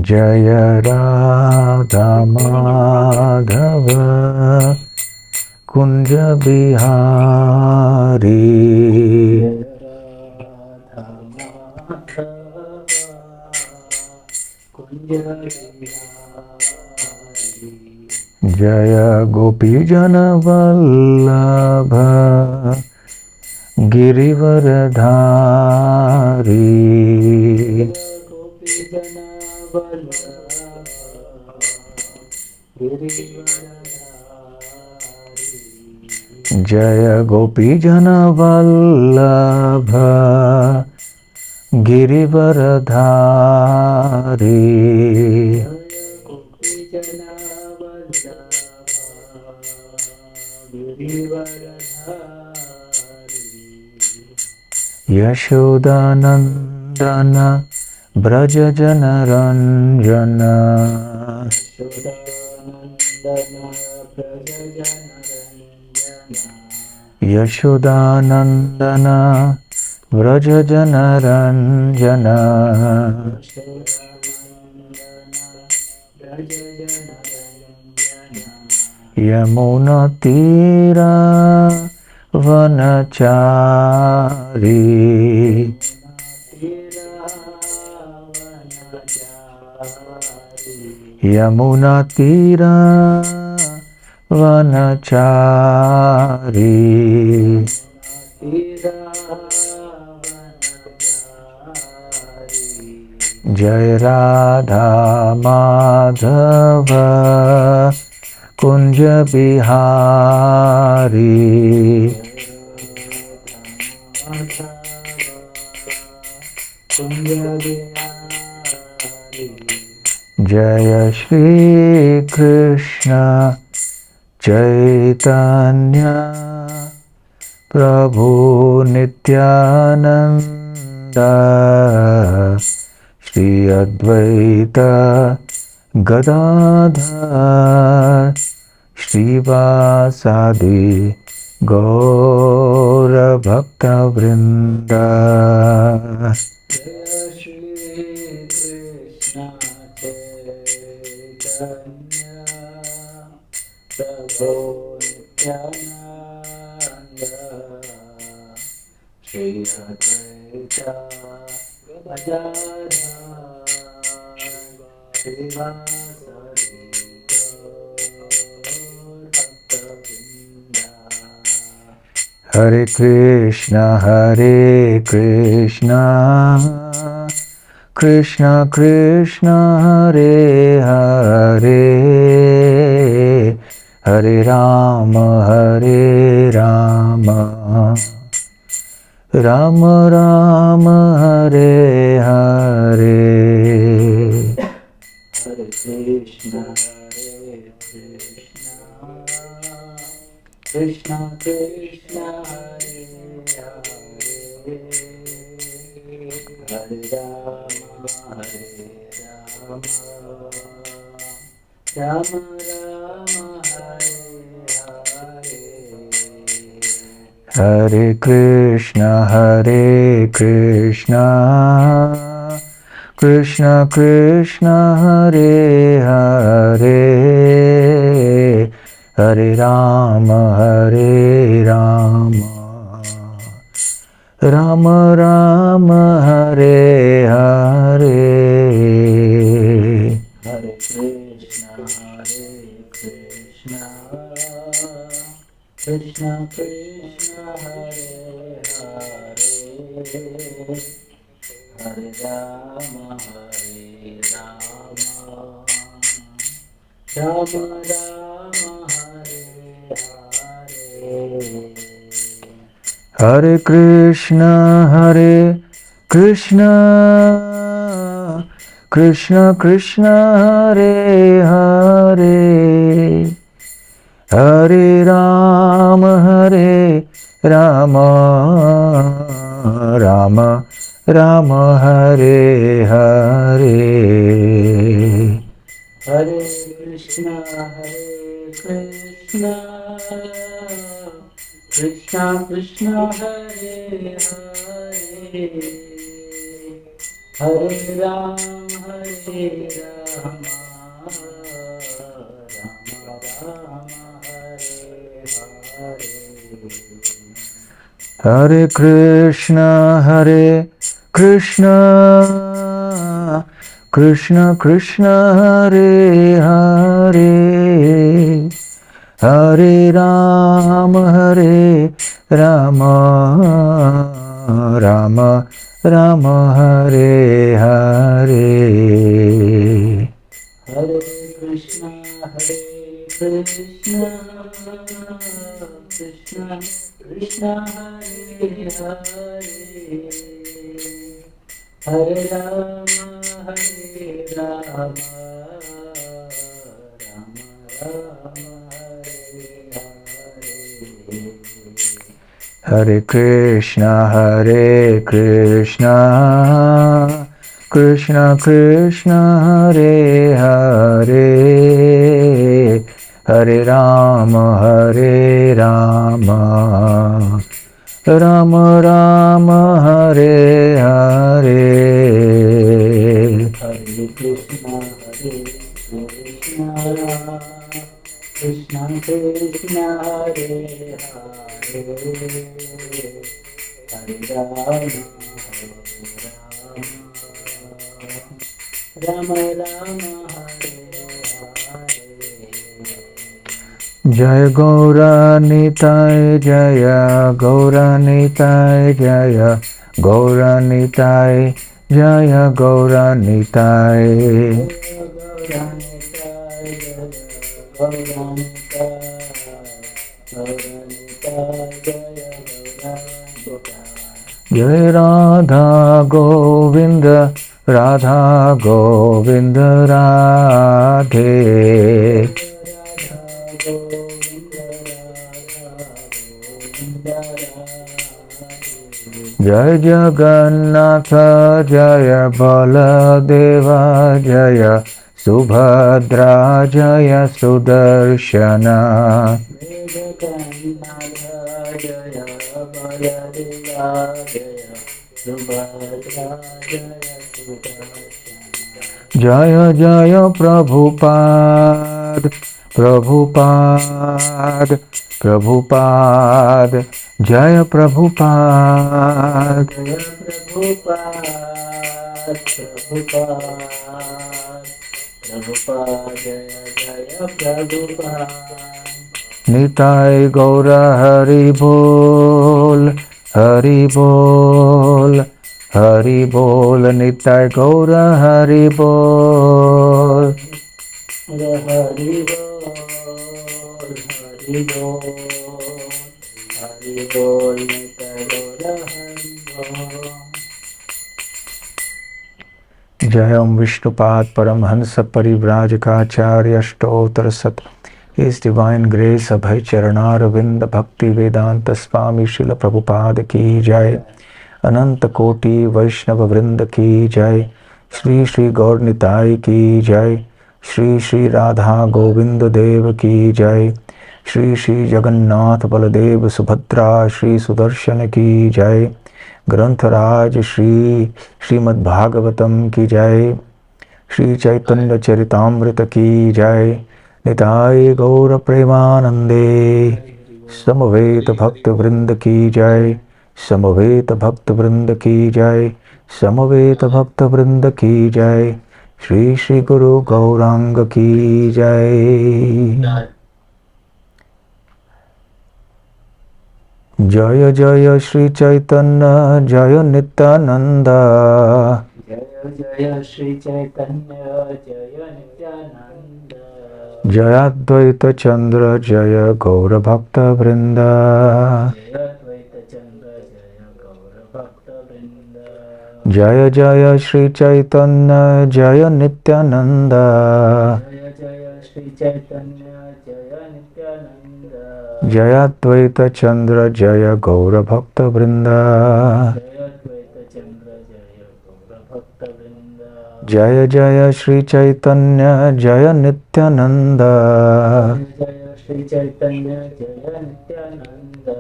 Jaya Radha Madhava Kunja Bihari Jaya Gopi Jana Vallabha Girivaradhari Jaya Gopi Jana Vallabha Girivaradhari Yashodanandana Braja Jana Ranjana Yashodanandana Braja Jana Ranjana Yamuna Tira Vanachari Yamuna Tira Vanachari Jai Radha Madhava Kunja Bihari Jaya Shri Krishna Chaitanya Prabhu Nityananda Shri Advaita Gadadhar Shrivasadi Gaura Bhakta Vrinda Jaya Shri Krishna Chaitanya Prabhu Nityananda Shri Advaita Gadadhar Hare Krishna, Krishna Krishna, Hare Hare, Hare Rama, Rama Rama, Hare Hare. Hare Krishna, Krishna Krishna, Hare Hare, Hare Rama, Rama Rama, Hare Hare. Hare Krishna, Krishna Krishna, Hare Hare, Hare Rama, Rama Rama, Hare Hare. Hare Krishna, Krishna Krishna, Hare Hare, Hare Rama, Rama Rama, Hare Hare. Hare Krishna, Krishna Krishna, Hare Hare, Hare Rama, Rama Rama, Hare Hare. Hare Krishna, Krishna Krishna, Hare Hare, Hare Ram, Hare Rama, Rama Rama, Hare Hare. Hare Krishna, Hare Krishna, Krishna Krishna, Hare Hare. Hare Rama, Hare Rama, Rama Rama, Hare Hare. Hare Krishna, Krishna Krishna, Hare Hare. Hare Rama, Hare Rama, Rama Rama, Hare Krishna, Krishna Krishna, Hare Hare. Hare Rama, Hare Rama, Rama Rama, Hare Hare. Hare Krishna, Krishna Krishna, Hare Hare. Hare Rama, Rama Rama, Hare Hare. Jaya Gaura Nitai, Jaya Gaura Nitai, Jaya Gaura Nitai, Jaya Gaura Nitai. Jai Radha Govinda, Radha Govinda Radhe. Jai Jagannatha, Jaya Baladeva, Jaya Subhadra, Jaya Sudarshana. Jaya Jaya Prabhupada, Prabhupada, Prabhupada, Jaya Prabhupada. Jaya Prabhupada, Prabhupada, Prabhupada, Jaya Jaya Prabhupada. Nitai Gaura Hari Bol, Hari Bol, Hari Bol, Nitai Gaura Hari Bol. Hari Bol, Hari Bol, Hari Bol, Nitai Gaura Hari Bol. Jayam Vishnupad Paramhansa Parivrajakaacharya Ashtotar Sat. His Divine Grace Abhay Charanaravindha Bhakti Vedanta Swami Srila Prabhupada Ki Jai. Ananta Koti Vaishnava Vrinda Ki Jai. Shri Shri Gaur Nitai Ki Jai. Shri Shri Radha Govinda Deva Ki Jai. Shri Shri Jagannath Baladev Subhadra Shri Sudarshan Ki Jai. Grantharaj Shri Srimad Bhagavatam Ki Jai. Shri Chaitanya Charitamrita Ki Jai. Nitai Gaura Premanande. Samaveta Bhakta Vrinda Ki Jai. Samaveta Bhakta Vrinda Ki Jai. Samaveta Bhakta Vrinda Ki Jai. Shri Shri Guru Gauranga Ki Jai. Jaya Jaya Shri Chaitanya Jaya Nityananda. Jaya Jaya Shri Chaitanya Jaya Nityananda. Jaya Advaita Chandra Jaya Gaura Bhakta Vrinda. Jaya Advaita Chandra Jaya Gaura Bhakta Vrinda. Jaya Jaya Shri Chaitanya Jaya Nityananda. Jaya Jaya Shri Chaitanya Jaya Nityananda. Jaya Advaita Chandra Jaya Gaura Bhakta Vrinda. Jaya Advaita Chandra Jaya Gaura Bhakta Vrinda. Jaya Jaya Shri Chaitanya Jaya Nityananda. Jaya Shri Chaitanya Jaya Nityananda.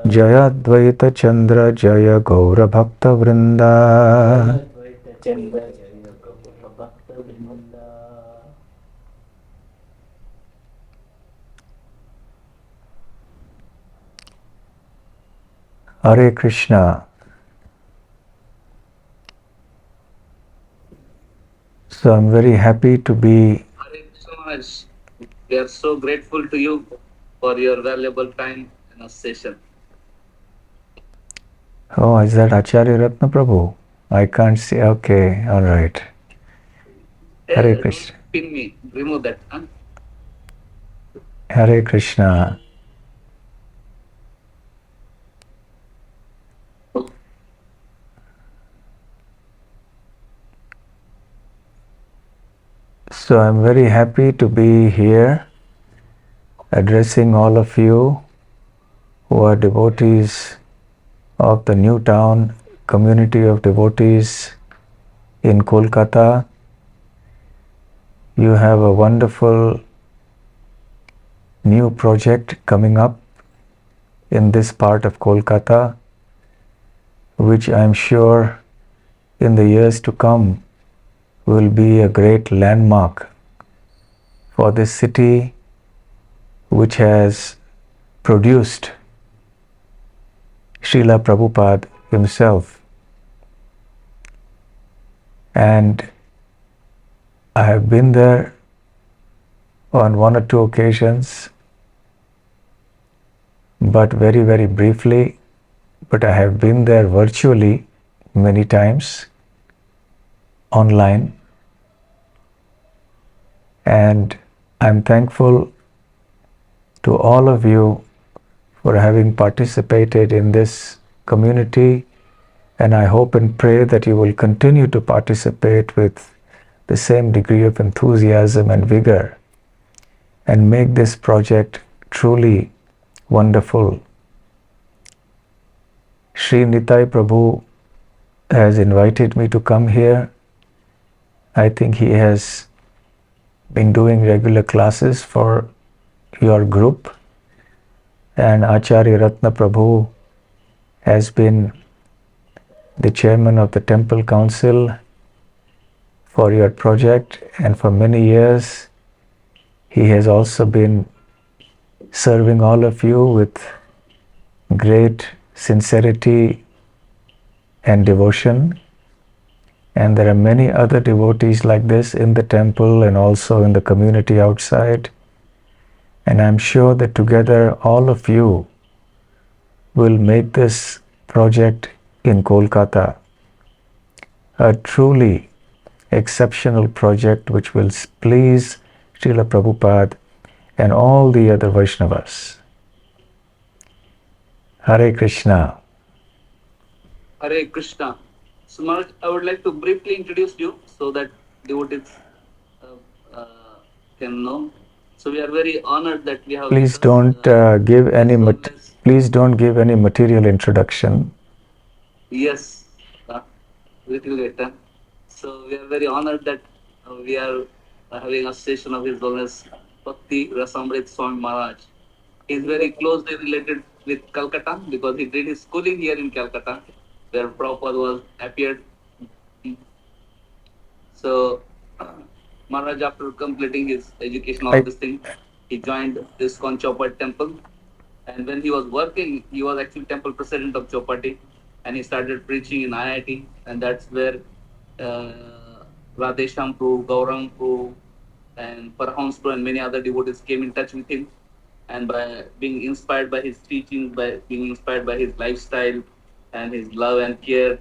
Jaya Advaita Chandra Jaya Gaura Bhakta Vrinda. Prachanda Jaya Prabhu Bhakta Vrinda. Hare Krishna. So I'm very happy to be. Hare Krishna Maharaj. We are so grateful to you for your valuable time in our session. Oh, is that Acharya Ratna Prabhu? I can't see. Okay, all right. Hare Hey, don't Krishna. pin me. Remove that. Huh? Hare Krishna. So I'm very happy to be here addressing all of you who are devotees of the new town community of devotees in Kolkata. You have a wonderful new project coming up in this part of Kolkata, which I'm sure in the years to come will be a great landmark for this city, which has produced Srila Prabhupada himself. And I have been there on one or two occasions, but very, very briefly. But I have been there virtually many times online, and I'm thankful to all of you for having participated in this community, and I hope and pray that you will continue to participate with the same degree of enthusiasm and vigor and make this project truly wonderful. Sri Nitai Prabhu has invited me to come here. I think he has been doing regular classes for your group, and Acharya Ratna Prabhu has been the chairman of the temple council for your project, and for many years he has also been serving all of you with great sincerity and devotion. And there are many other devotees like this in the temple and also in the community outside. And I'm sure that together all of you will make this project in Kolkata a truly exceptional project which will please Srila Prabhupada and all the other Vaishnavas. Hare Krishna. Hare Krishna. So, Maharaj, I would like to briefly introduce you so that devotees uh, can know. So, we are very honored that we have Please with us don't please don't give any material introduction. Yes, little later. So, we are very honored that we are having a session of His Holiness Bhakti Rasamrita Swami Maharaj. He is very closely related with Calcutta because he did his schooling here in Calcutta, where Prabhupada was appeared. So, Maharaj, after completing his education, all I, this thing, he joined ISKCON Chowpatty temple. And when he was working, he was actually temple president of Chowpatty, and he started preaching in IIT, and that's where uh, Radhesham Prabhu, Gaurang Prabhu, and Parahams Prabhu, and many other devotees came in touch with him. And by being inspired by his teachings, by being inspired by his lifestyle and his love and care,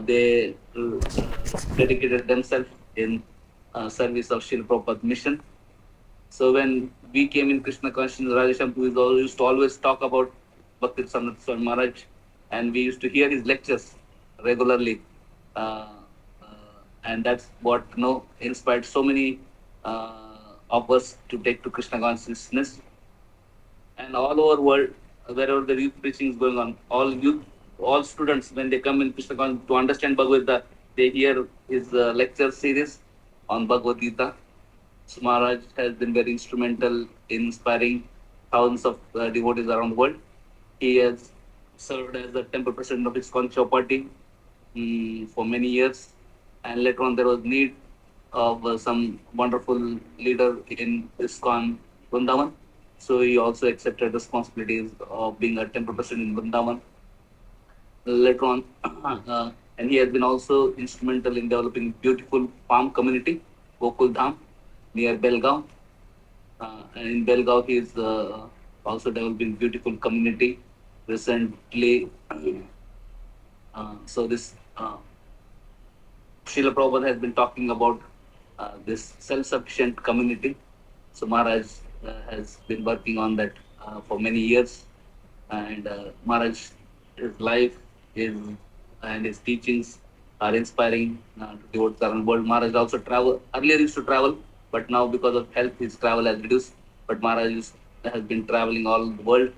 they dedicated themselves in service of Srila Prabhupada's mission. So when we came in Krishna consciousness, Radheshampur used to always talk about Bhakti Rasamrita Swami Maharaj, and we used to hear his lectures regularly. Uh, and that's what inspired so many of us to take to Krishna consciousness. And all over world, wherever the youth preaching is going on, all students, when they come in Krishna consciousness to understand Bhagavad Gita, they hear his lecture series on Bhagavad Gita. So Maharaj has been very instrumental in inspiring thousands of devotees around the world. He has served as the temple president of ISKCON Chowpatty for many years. and later on there was need of some wonderful leader in ISKCON Vrindavan. So he also accepted responsibilities of being a temple president in Vrindavan later on. And he has been also instrumental in developing beautiful farm community, Gokul Dham, near Belgaum. And in Belgaum, he is also developing beautiful community recently. So this Srila Prabhupada has been talking about this self-sufficient community. So Maharaj has been working on that for many years, and Maharaj, his life, his and his teachings are inspiring to devotees around the world. Maharaj also travel. Earlier used to travel, but now because of health, his travel has reduced. But has been traveling all the world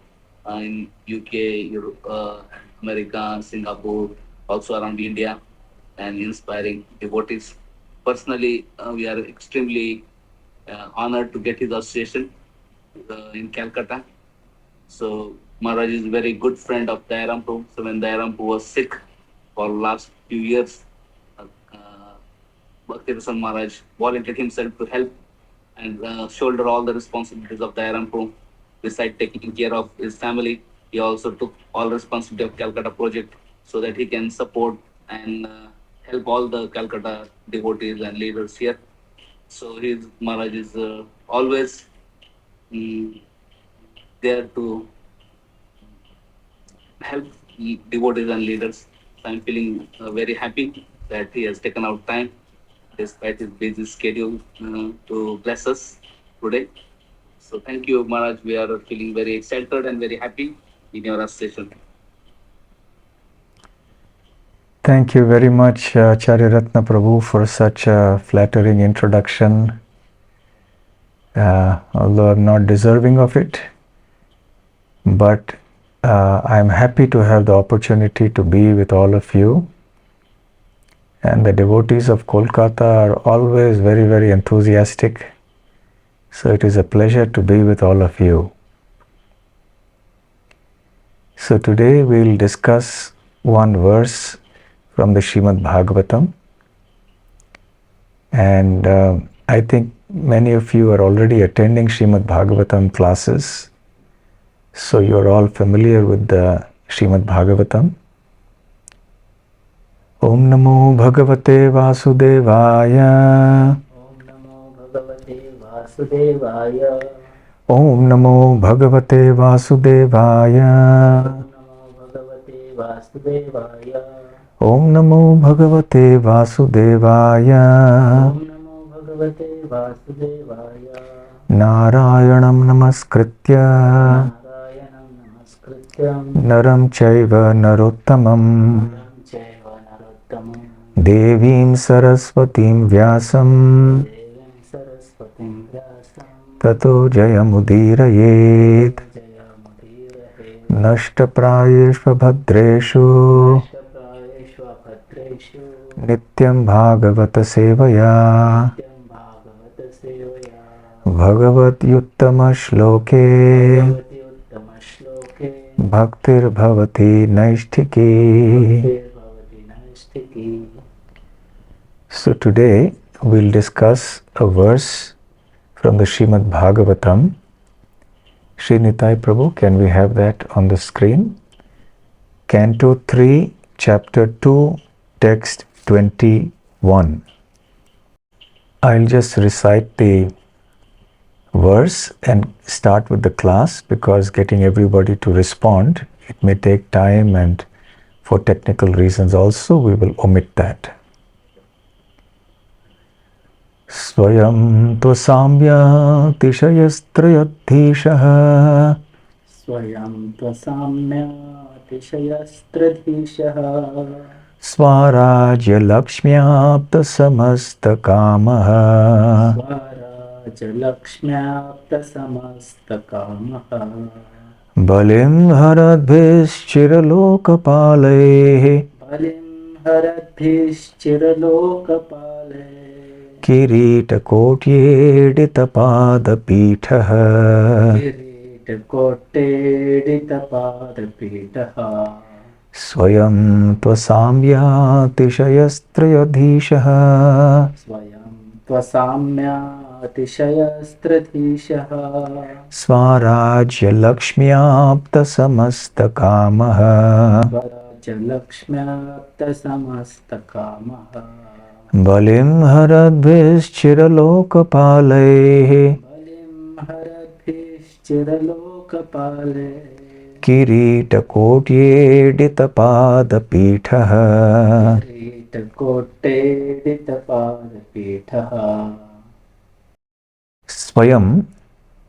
in UK, Europe, America, Singapore, also around India, and inspiring devotees. Personally, we are extremely honored to get his association in Calcutta. So Maharaj is a very good friend of Dayaram Prabhu. So when Dayaram Prabhu was sick for last few years, Bhakti Rasamrita Maharaj volunteered himself to help and shoulder all the responsibilities of Dayaram Prabhu. Besides taking care of his family, he also took all responsibility of Calcutta project so that he can support and help all the Calcutta devotees and leaders here. So his Maharaj is always mm, there to help devotees and leaders. So I'm feeling very happy that he has taken out time despite his busy schedule to bless us today. So thank you, Maharaj. We are feeling very excited and very happy in your association. Thank you very much, Acharya Ratna Prabhu, for such a flattering introduction. Although I'm not deserving of it, but I'm happy to have the opportunity to be with all of you. And the devotees of Kolkata are always very, very enthusiastic. So it is a pleasure to be with all of you. So today we'll discuss one verse from the Srimad Bhagavatam. And I think many of you are already attending Srimad Bhagavatam classes. So you're all familiar with the Srimad Bhagavatam. Om Namo Bhagavate Vasudevaya. Om Namo Bhagavate Vasudevaya. Om Namo Bhagavate Vasudevaya. Om Namo Bhagavate Om Namo Bhagavate Vasudevaya. Vasudevaya. Om Namo Bhagavate Vasudevaya. Narayanam Namaskritya Narayanam Namaskrityam Naram Chaiva Narottamam Naram Chaiva Narottamam Devim Saraswatim Vyasam Devim Saraswatim Vyasam Tato Jayamudirayet Jayamudirahe Nashtaprayeshva Bhadreshu Shprayeshva Bhadreshu Nityam Bhagavata Sevaya Nityam Bhagavata Sevaya Bhagavat Yuttama Shloke Bhagavati Uttama Shloke Bhaktir Bhavati Naishtiki. Bhagavati Naistiki. So today we'll discuss a verse from the Srimad Bhagavatam. Shri Nitai Prabhu, can we have that on the screen? Canto 3, Chapter 2, Text 21. I'll just recite the verse and start with the class, because getting everybody to respond, it may take time, and for technical reasons also we will omit that. Swayam tvasamya tishayastrayadhishaha Swayam tvasamya tishayastradhishaha Swarajya lakshmyapta samasta kamaha Swaraja lakshmyapta samasta kamaha Balim haradbhischiralokapalehi Balim haradbhischiralokapale Kiritakotyeditapadapithaha Kiritakotteditapadapitaha Swayam tvasamyatishayastrayodhishah स्वयं त्वसाम्यातिशयस्त्रधीशः Swarajya Lakshmyapta Samastakamaha स्वराज्यलक्ष्म्याप्तसमस्तकामः Balim Haradbhischiralokapalaihi बलिं हरद्भिश्चिरलोकपाले Kiरीटकोट्येडितपादपीठः किरीटकोट्टेडितपादपीठः Swayam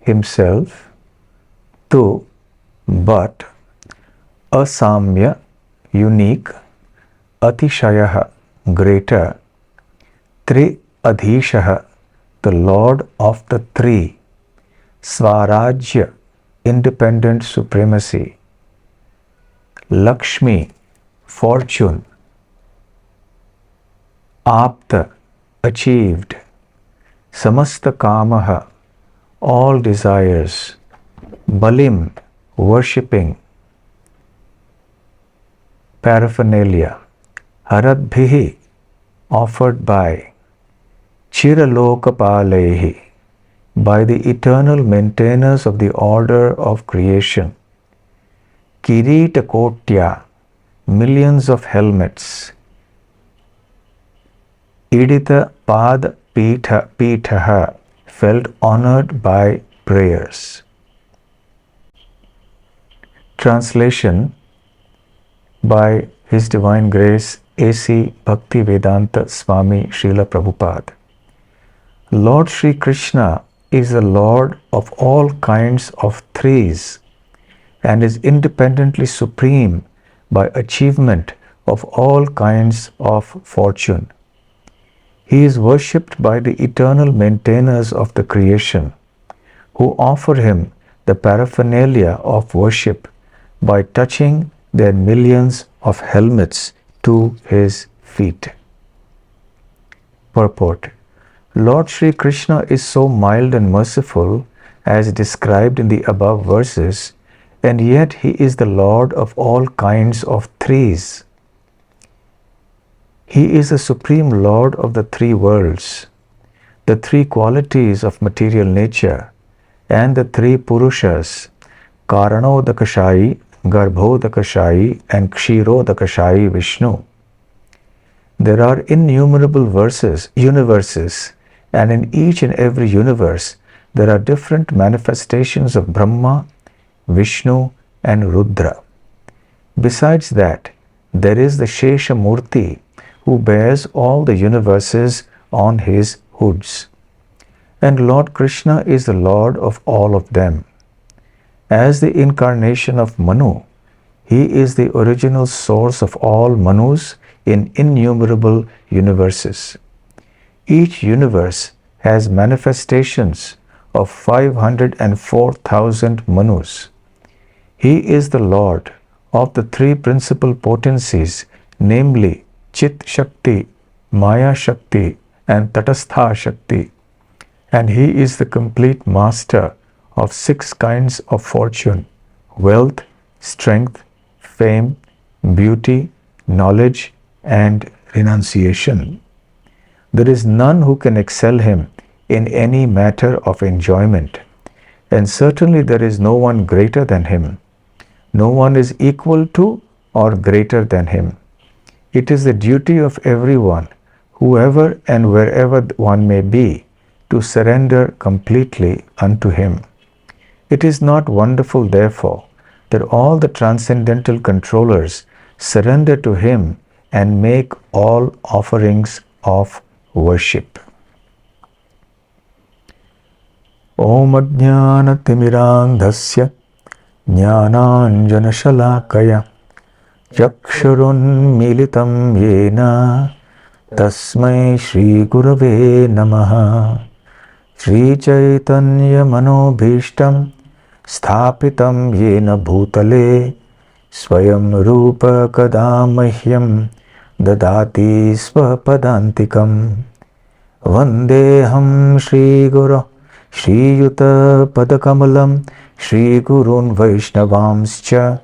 himself to but asamya unique atishayah greater tri adhishah the lord of the three swarajya independent supremacy lakshmi fortune apta achieved samasta kamaha all desires balim worshipping paraphernalia haradbhihi offered by chiralokapalehi by the eternal maintainers of the order of creation Kiritakotya millions of helmets Idita Pad Pithaha felt honored by prayers. Translation by His Divine Grace A.C. Bhakti Vedanta Swami Srila Prabhupada. Lord Sri Krishna is the Lord of all kinds of threes and is independently supreme by achievement of all kinds of fortune. He is worshipped by the eternal maintainers of the creation, who offer him the paraphernalia of worship by touching their millions of helmets to his feet. Purport: Lord Sri Krishna is so mild and merciful as described in the above verses, and yet he is the Lord of all kinds of threes. He is the supreme Lord of the three worlds, the three qualities of material nature, and the three Purushas, Karanodakashayi, Garbhodakashayi, and Kshirodakashayi Vishnu. There are innumerable universes, and in each and every universe there are different manifestations of Brahma, Vishnu, and Rudra. Besides that, there is the Shesha Murti, who bears all the universes on his hoods. And Lord Krishna is the Lord of all of them. As the incarnation of Manu, he is the original source of all Manus in innumerable universes. Each universe has manifestations of 504,000 Manus. He is the Lord of the three principal potencies, namely Chit Shakti, Maya Shakti, and Tatastha Shakti, and he is the complete master of 6 kinds of fortune: wealth, strength, fame, beauty, knowledge, and renunciation. There is none who can excel him in any matter of enjoyment, and certainly there is no one greater than him. No one is equal to or greater than him. It is the duty of everyone, whoever and wherever one may be, to surrender completely unto him. It is not wonderful, therefore, that all the transcendental controllers surrender to him and make all offerings of worship. Om Ajnana Timirandhasya Jnananjana Shalakaya Chakshurun Militam Yena Tasmai Shri Gurave Namaha Shri Chaitanya Manobhishtam Sthapitam Yena Bhutale Swayam Rupa Kadamahyam Dadati Swapadantikam Vandeham Shri Guru Shri Yuta Padakamalam Shri Gurun Vaishnavamscha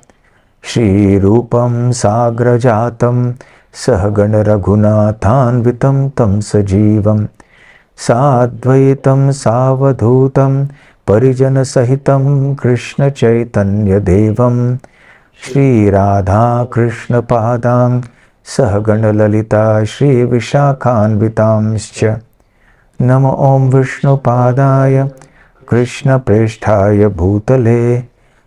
Shri Rupam Sagrajatam Sahagana Raghunathanvitam Tam Sajivam Sadvaitam Savadhutam Parijana Sahitam Krishna Chaitanya Devam Shri Radha Krishna Padam Sahagana Lalita Shri Vishakhanvitamscha Namo Om Vishnu Padaya Krishna Presthaya Bhutale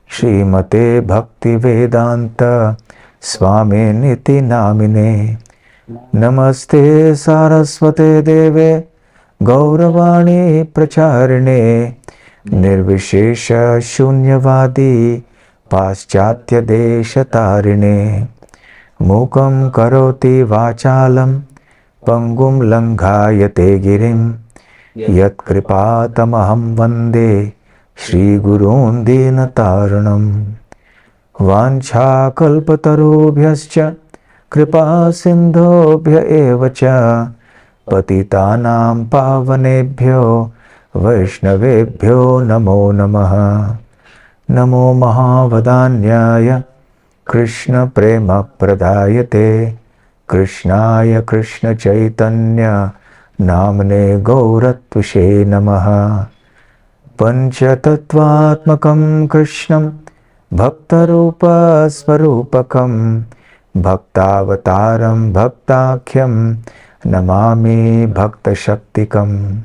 Srimate Bhakti Vedanta Swami Niti Namine Namaste Saraswate Deve Gauravani Pracharine Nirvishesha Shunyavadi Paschatya Deshatarine Mukam Karoti Vachalam Pangum Langhayate Girim Yat Kripatamaham Vande Shri Gurun Dinataranam Vancha Kalpatarubhyascha Kripa Sindhobhya Evacha Patitanam Pavanebhyo Vaishnavebhyo Namo Namaha Namo Mahavadanyaya Krishna Prema Pradayate Krishnaya Krishna Chaitanya Namne Gauratvishe Namaha Panchatattvatmakam Krishnam Bhaktarupa Swarupakam Bhaktavataram Bhaktakhyam Namami Bhaktashaktikam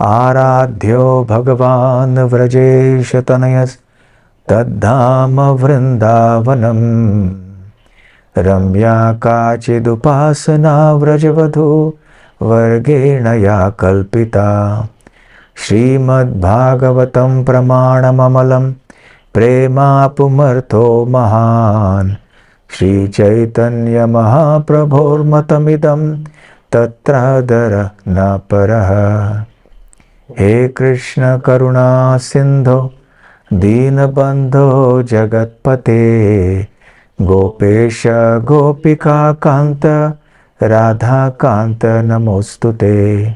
Aradhyo Bhagavan Vrajeshatanayas Tadhama Vrindavanam Ramya Kachidupasana Vrajavadhu Vargena Ya Kalpita Srimad Bhagavatam Pramanamamalam Prema Pumartho Mahan Shri Chaitanya Mahaprabhor Matamidam Tatradara Naparaha He Krishna Karuna Sindho Dinabandho Jagatpate Gopesha Gopika Kanta Radha Kanta Namostute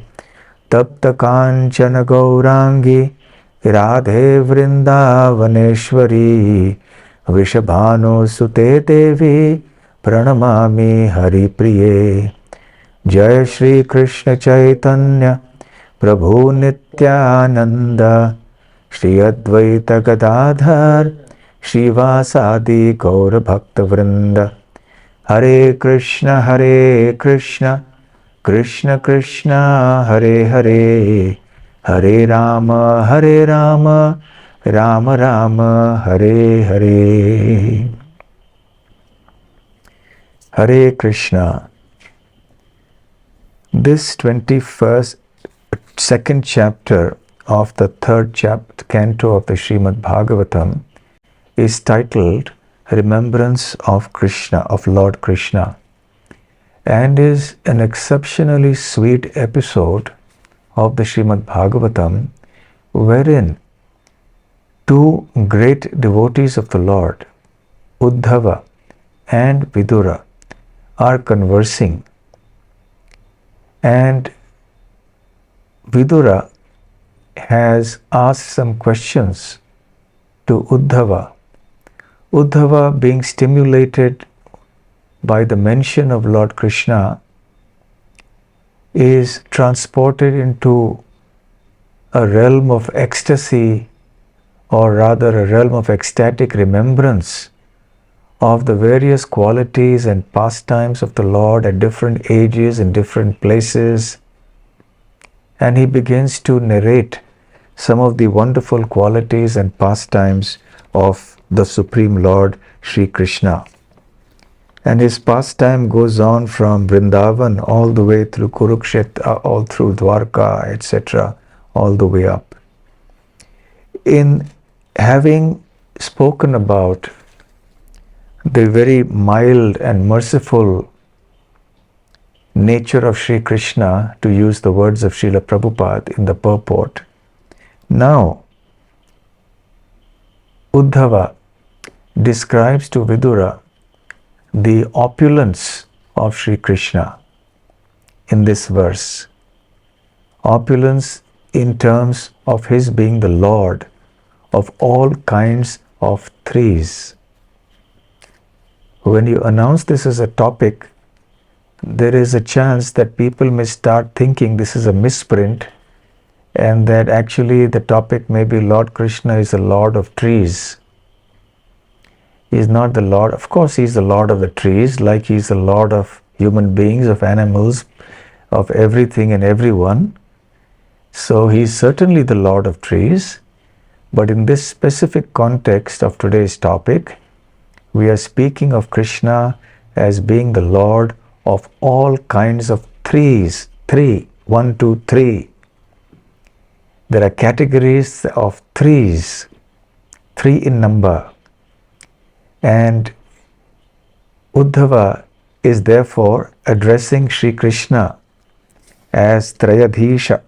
Tapta Kanchana Gaurangi Radhe Vrindavaneshwari Vishabhano Sute Devi Pranamami Hari Priye Jaya Shri Krishna Chaitanya Prabhu Nityananda Shri Advaita Gadadhar Shivasadi Gaura Bhakta Vrinda Hare Krishna Krishna Krishna Hare Hare Hare Rama Rama Rama Hare Hare Hare Krishna. This 21st, second chapter of the third chapter, canto of the Srimad Bhagavatam is titled Remembrance of Krishna, of Lord Krishna, and is an exceptionally sweet episode of the Srimad Bhagavatam wherein two great devotees of the Lord, Uddhava and Vidura, are conversing, and Vidura has asked some questions to Uddhava. Uddhava, being stimulated by the mention of Lord Krishna, is transported into a realm of ecstasy, or rather a realm of ecstatic remembrance of the various qualities and pastimes of the Lord at different ages and different places. And he begins to narrate some of the wonderful qualities and pastimes of the Supreme Lord Sri Krishna. And his pastime goes on from Vrindavan all the way through Kurukshetra, all through Dwarka, etc., all the way up. In having spoken about the very mild and merciful nature of Sri Krishna, to use the words of Srila Prabhupada in the purport, now Uddhava describes to Vidura the opulence of Sri Krishna in this verse. Opulence in terms of his being the Lord of all kinds of trees. when you announce this as a topic, there is a chance that people may start thinking this is a misprint, and that actually the topic may be Lord Krishna is the Lord of trees. He is not the Lord. Of course, he is the Lord of the trees, like he is the Lord of human beings, of animals, of everything and everyone. So he is certainly the Lord of trees. But in this specific context of today's topic, we are speaking of Krishna as being the Lord of all kinds of trees. Three, 1, 2, 3. There are categories of trees, 3 in number. And Uddhava is therefore addressing Sri Krishna as Trayodhisha.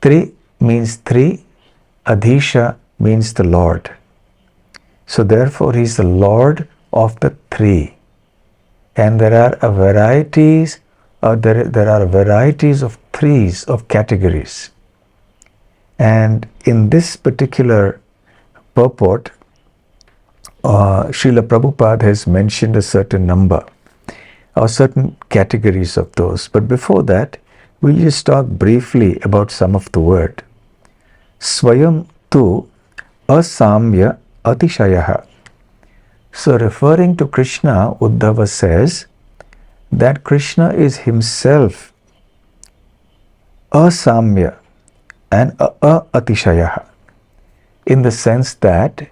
3 means 3, Adhisha means the Lord. So therefore he is the Lord of the 3. And there are varieties of trees, of categories. And in this particular purport, Srila Prabhupada has mentioned a certain number or certain categories of those. But before that, we'll just talk briefly about some of the word. Swayam tu asamya atishayaha. So referring to Krishna, Uddhava says that Krishna is himself asamya and atishayaha, in the sense that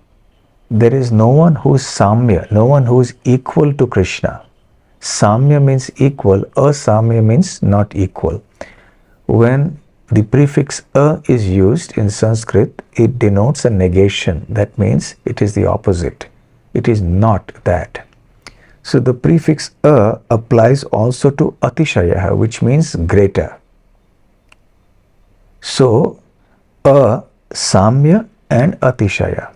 there is no one who is samya, no one who is equal to Krishna. Samya means equal, asamya means not equal. When the prefix a is used in Sanskrit, it denotes a negation. That means it is the opposite. It is not that. So the prefix a applies also to atishayaha, which means greater. So a, samya and atishaya.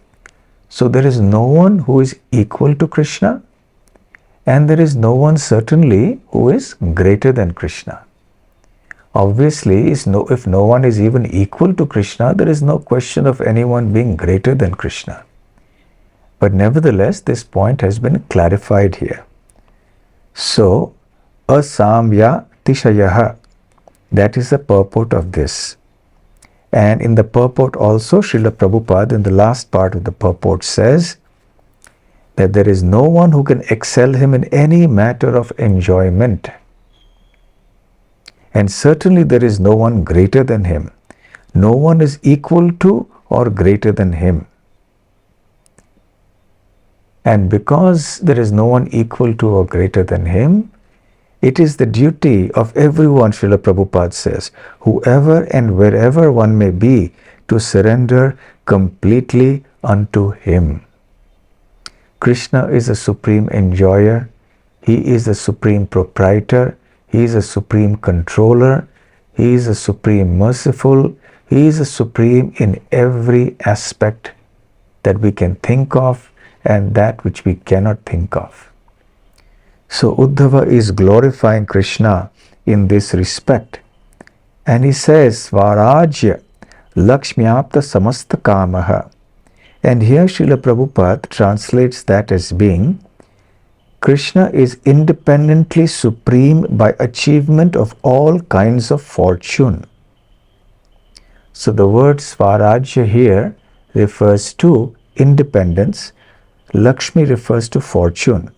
So there is no one who is equal to Krishna, and there is no one certainly who is greater than Krishna. Obviously, if no one is even equal to Krishna, there is no question of anyone being greater than Krishna. But nevertheless, this point has been clarified here. So, asamya tishayaha, that is the purport of this. And in the purport also, Srila Prabhupada in the last part of the purport says that there is no one who can excel him in any matter of enjoyment. And certainly there is no one greater than him. No one is equal to or greater than him. And because there is no one equal to or greater than him, it is the duty of everyone, Srila Prabhupada says, whoever and wherever one may be, to surrender completely unto him. Krishna is the supreme enjoyer. He is the supreme proprietor. He is the supreme controller. He is the supreme merciful. He is the supreme in every aspect that we can think of and that which we cannot think of. So Uddhava is glorifying Krishna in this respect. And he says, Svarajya Lakshmyapta Samasta Kamaha. And here Srila Prabhupada translates that as being, Krishna is independently supreme by achievement of all kinds of fortune. So the word Svarajya here refers to independence. Lakshmi refers to fortune.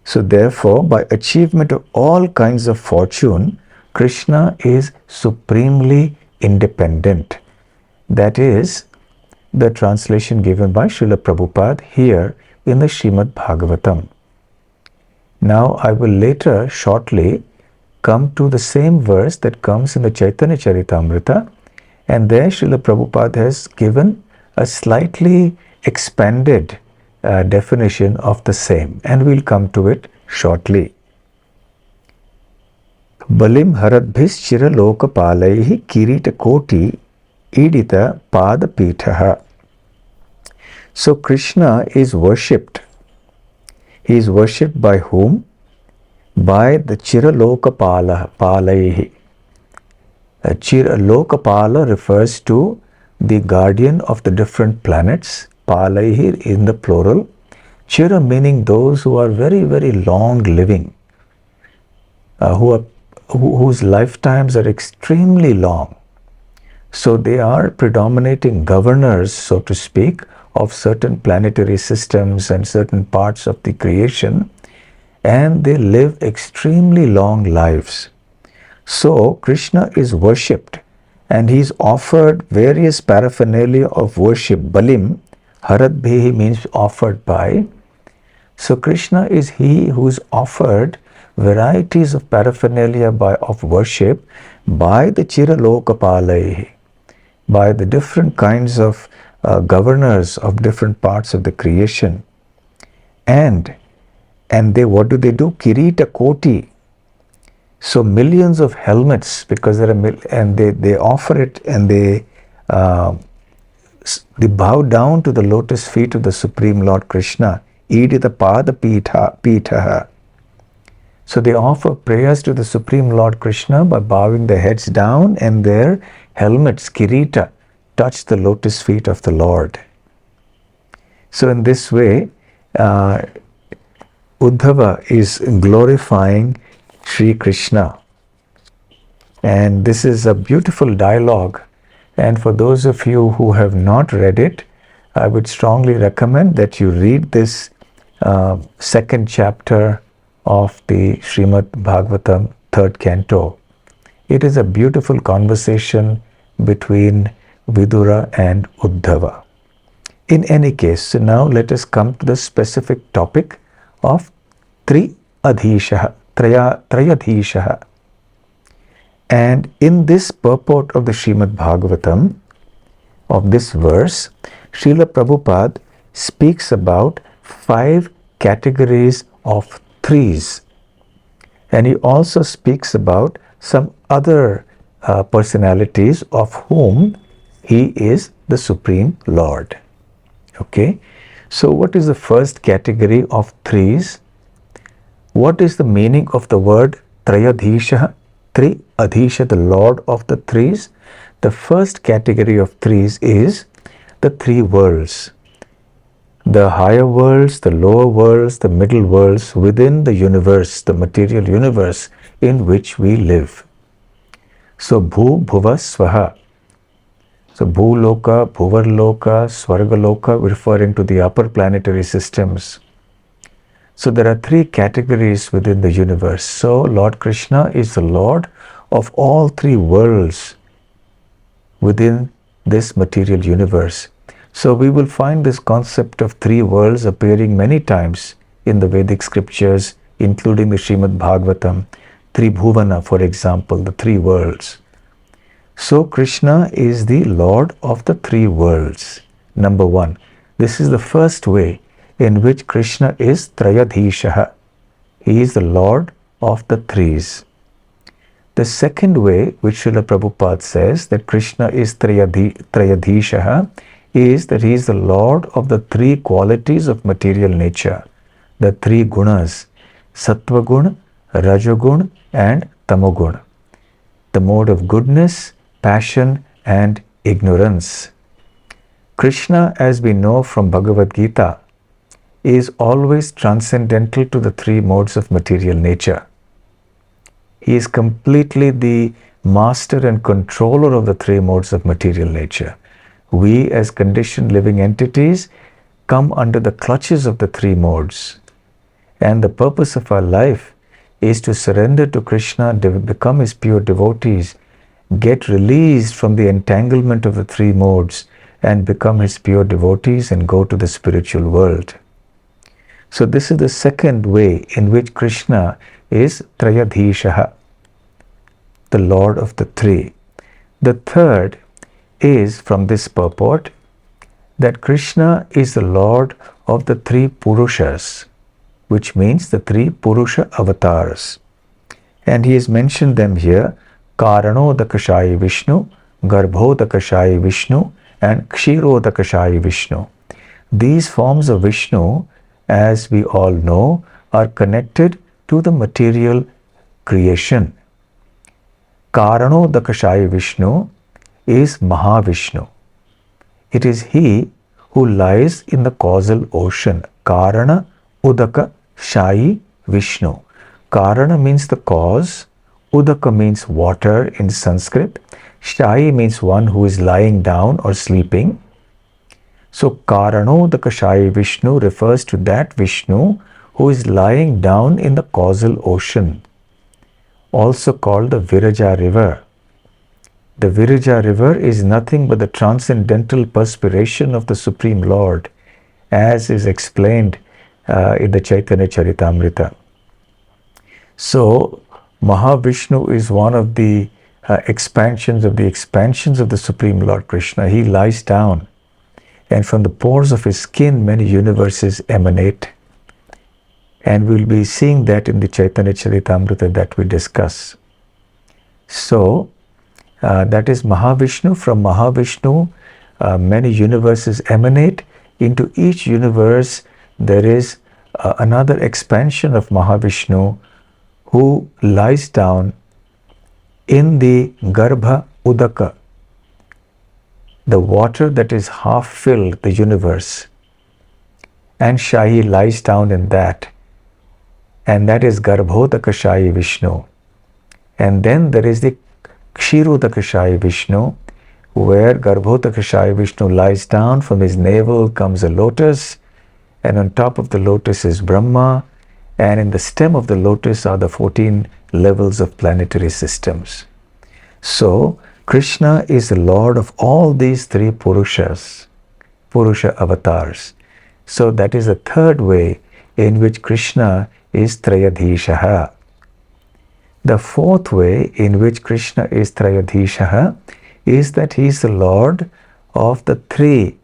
So therefore, by achievement of all kinds of fortune, Krishna is supremely independent. That is the translation given by Srila Prabhupada here in the Srimad Bhagavatam. Now I will later shortly come to the same verse that comes in the Chaitanya Charitamrita, and there Srila Prabhupada has given a slightly expanded definition of the same, and we'll come to it shortly. Balim haradbhis chira lokapalaihi kirita koti idita pada pitaha. So Krishna is worshipped. He is worshipped by whom? By the chira lokapala palaihi. Chira lokapala refers to the guardian of the different planets. Palaihi in the plural. Chira meaning those who are very, very long living, whose lifetimes are extremely long. So they are predominating governors, so to speak, of certain planetary systems and certain parts of the creation, and they live extremely long lives. So Krishna is worshipped, and he is offered various paraphernalia of worship. Balim, Haradbhehi means offered by. So Krishna is he who is offered varieties of paraphernalia of worship by the Chiralokapalai, by the different kinds of governors of different parts of the creation. And they, what do? Kirita Koti. So millions of helmets, because there are, and they offer it, and they bow down to the lotus feet of the Supreme Lord Krishna. Idita Pada Pitaha. So they offer prayers to the Supreme Lord Krishna by bowing their heads down, and their helmets, kirita, touch the lotus feet of the Lord. So in this way, Uddhava is glorifying Sri Krishna. And this is a beautiful dialogue. And for those of you who have not read it, I would strongly recommend that you read this second chapter of the Srimad Bhagavatam, third canto. It is a beautiful conversation between Vidura and Uddhava. In any case, so now let us come to the specific topic of Trayodhisha. And in this purport of the Srimad Bhagavatam, of this verse, Srila Prabhupada speaks about 5 categories of threes. And he also speaks about some other personalities of whom he is the Supreme Lord. Okay, so what is the first category of threes? What is the meaning of the word Trayodhisha? Triadhisha, the Lord of the threes. The first category of threes is the 3 worlds. The higher worlds, the lower worlds, the middle worlds within the universe, the material universe in which we live. So Bhu, Bhuva, Swaha. So Bhuloka, Bhuvarloka, Swargaloka, referring to the upper planetary systems. So there are 3 categories within the universe. So Lord Krishna is the Lord of all 3 worlds within this material universe. So we will find this concept of 3 worlds appearing many times in the Vedic scriptures, including the Srimad Bhagavatam. Tribhuvana, for example, the 3 worlds. So Krishna is the Lord of the 3 worlds. Number 1. This is the first way in which Krishna is Trayodhisha. He is the Lord of the threes. The second way, which Srila Prabhupada says that Krishna is Trayodhisha, is that he is the Lord of the 3 qualities of material nature, the 3 gunas, Sattva Gun, Rajagun and Tamogun, the mode of goodness, passion and ignorance. Krishna, as we know from Bhagavad Gita, is always transcendental to the 3 modes of material nature. He is completely the master and controller of the 3 modes of material nature. We as conditioned living entities come under the clutches of the 3 modes. And the purpose of our life is to surrender to Krishna, become his pure devotees, get released from the entanglement of the 3 modes and become his pure devotees and go to the spiritual world. So this is the second way in which Krishna is Trayodhisha, the Lord of the 3. The third is from this purport that Krishna is the Lord of the 3 Purushas, which means the 3 Purusha avatars. And he has mentioned them here: Karanodakashayi Vishnu, Garbhodakashayi Vishnu and Kshirodakashayi Vishnu. These forms of Vishnu, as we all know, are connected to the material creation. Karanodakashayi Vishnu is Mahavishnu. It is he who lies in the causal ocean. Karana Udaka Shayi Vishnu. Karana means the cause, Udaka means water in Sanskrit, Shayi means one who is lying down or sleeping. So Karanodaka Shayi Vishnu refers to that Vishnu who is lying down in the causal ocean, also called the Viraja river. The Viraja river is nothing but the transcendental perspiration of the Supreme Lord, as is explained in the Chaitanya Charitamrita. So, Mahavishnu is one of the expansions of the Supreme Lord Krishna. He lies down, and from the pores of his skin, many universes emanate. And we'll be seeing that in the Chaitanya Charitamrita that we discuss. So, that is Mahavishnu. From Mahavishnu, many universes emanate. Into each universe, there is another expansion of Mahavishnu who lies down in the Garbha Udaka, the water that is half filled, the universe. And Shahi lies down in that. And that is Garbhodaka Shahi Vishnu. And then there is the Kshirodaka Shahi Vishnu, where Garbhodaka Shahi Vishnu lies down. From his navel comes a lotus, and on top of the lotus is Brahma, and in the stem of the lotus are the 14 levels of planetary systems. So, Krishna is the Lord of all these three Purushas, Purusha avatars. So, that is the third way in which Krishna is Trayodhisha. The fourth way in which Krishna is Trayodhisha is that he is the Lord of the three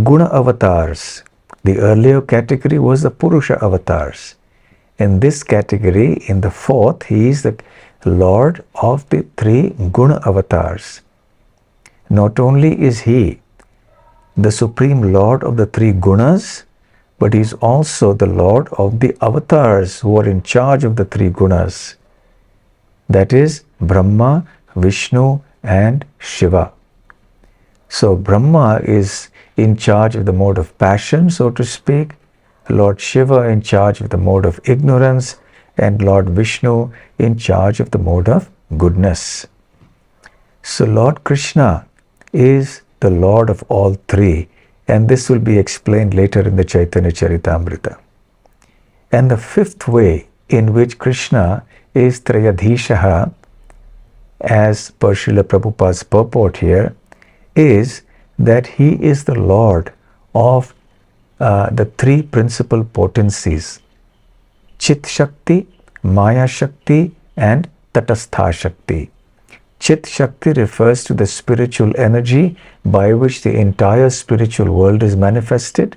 Guna avatars. The earlier category was the Purusha avatars. In this category, in the fourth, he is the Lord of the three Guna avatars. Not only is he the Supreme Lord of the three Gunas, but he is also the Lord of the avatars who are in charge of the three Gunas. That is Brahma, Vishnu and Shiva. So Brahma is in charge of the mode of passion, so to speak, Lord Shiva in charge of the mode of ignorance, and Lord Vishnu in charge of the mode of goodness. So Lord Krishna is the Lord of all three, and this will be explained later in the Chaitanya Charitamrita. And the fifth way in which Krishna is Trayodhisha, as per Srila Prabhupada's purport here, is that he is the Lord of the three principal potencies, Chit Shakti, Maya Shakti and Tatastha Shakti. Chit Shakti refers to the spiritual energy by which the entire spiritual world is manifested.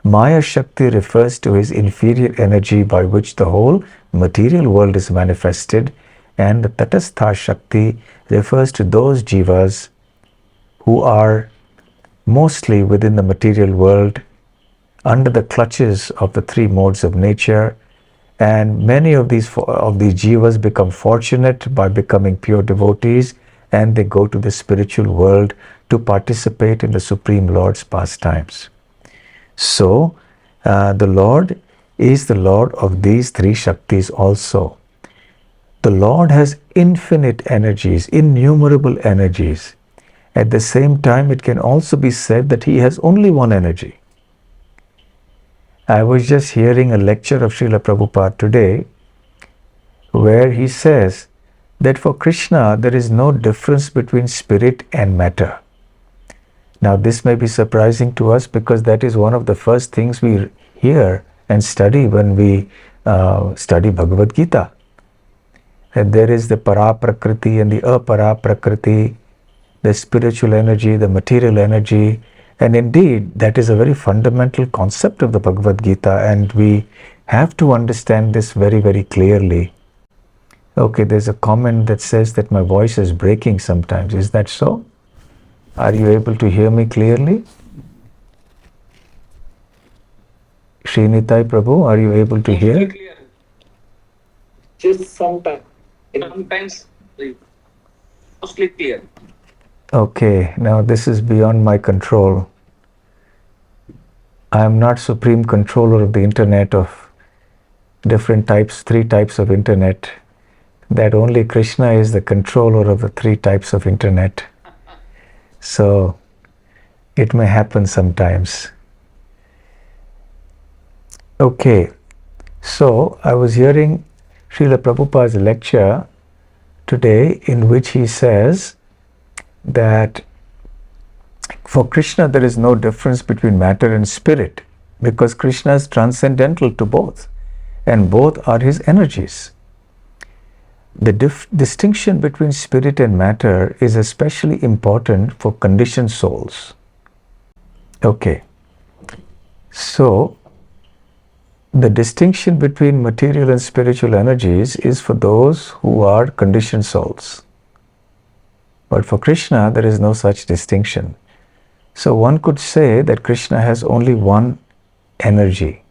Maya Shakti refers to his inferior energy by which the whole material world is manifested. And the Tatastha Shakti refers to those jivas who are mostly within the material world under the clutches of the three modes of nature. And many of these jivas become fortunate by becoming pure devotees, and they go to the spiritual world to participate in the Supreme Lord's pastimes. So, the Lord is the Lord of these three Shaktis also. The Lord has infinite energies, innumerable energies. At the same time, it can also be said that he has only one energy. I was just hearing a lecture of Srila Prabhupada today, where he says that for Krishna there is no difference between spirit and matter. Now this may be surprising to us because that is one of the first things we hear and study when we study Bhagavad Gita. That there is the para prakriti and the apara prakriti, the spiritual energy, the material energy. And indeed, that is a very fundamental concept of the Bhagavad Gita, and we have to understand this very, very clearly. Okay, there's a comment that says that my voice is breaking sometimes. Is that so? Are you able to hear me clearly? Srinitai Prabhu, are you able to hear? Clear. Just sometimes. Sometimes mostly clear. Okay, now this is beyond my control. I am not supreme controller of the internet, of different types, 3 types of internet, that only Krishna is the controller of the 3 types of internet. So it may happen sometimes. Okay, so I was hearing Srila Prabhupada's lecture today, in which he says that for Krishna there is no difference between matter and spirit, because Krishna is transcendental to both, and both are his energies. The distinction between spirit and matter is especially important for conditioned souls. Okay, so the distinction between material and spiritual energies is for those who are conditioned souls. But for Krishna, there is no such distinction. So one could say that Krishna has only one energy.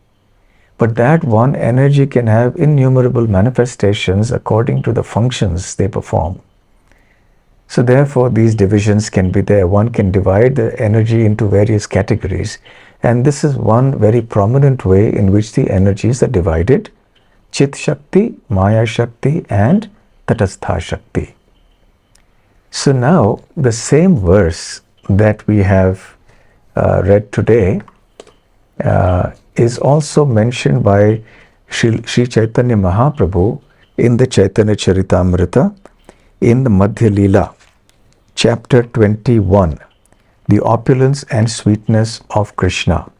But that one energy can have innumerable manifestations according to the functions they perform. So therefore, these divisions can be there. One can divide the energy into various categories. And this is one very prominent way in which the energies are divided: Chit Shakti, Maya Shakti, and Tatastha Shakti. So now, the same verse that we have read today is also mentioned by Sri Chaitanya Mahaprabhu in the Chaitanya Charitamrita, in the Madhya Leela, chapter 21, the opulence and sweetness of Krishna.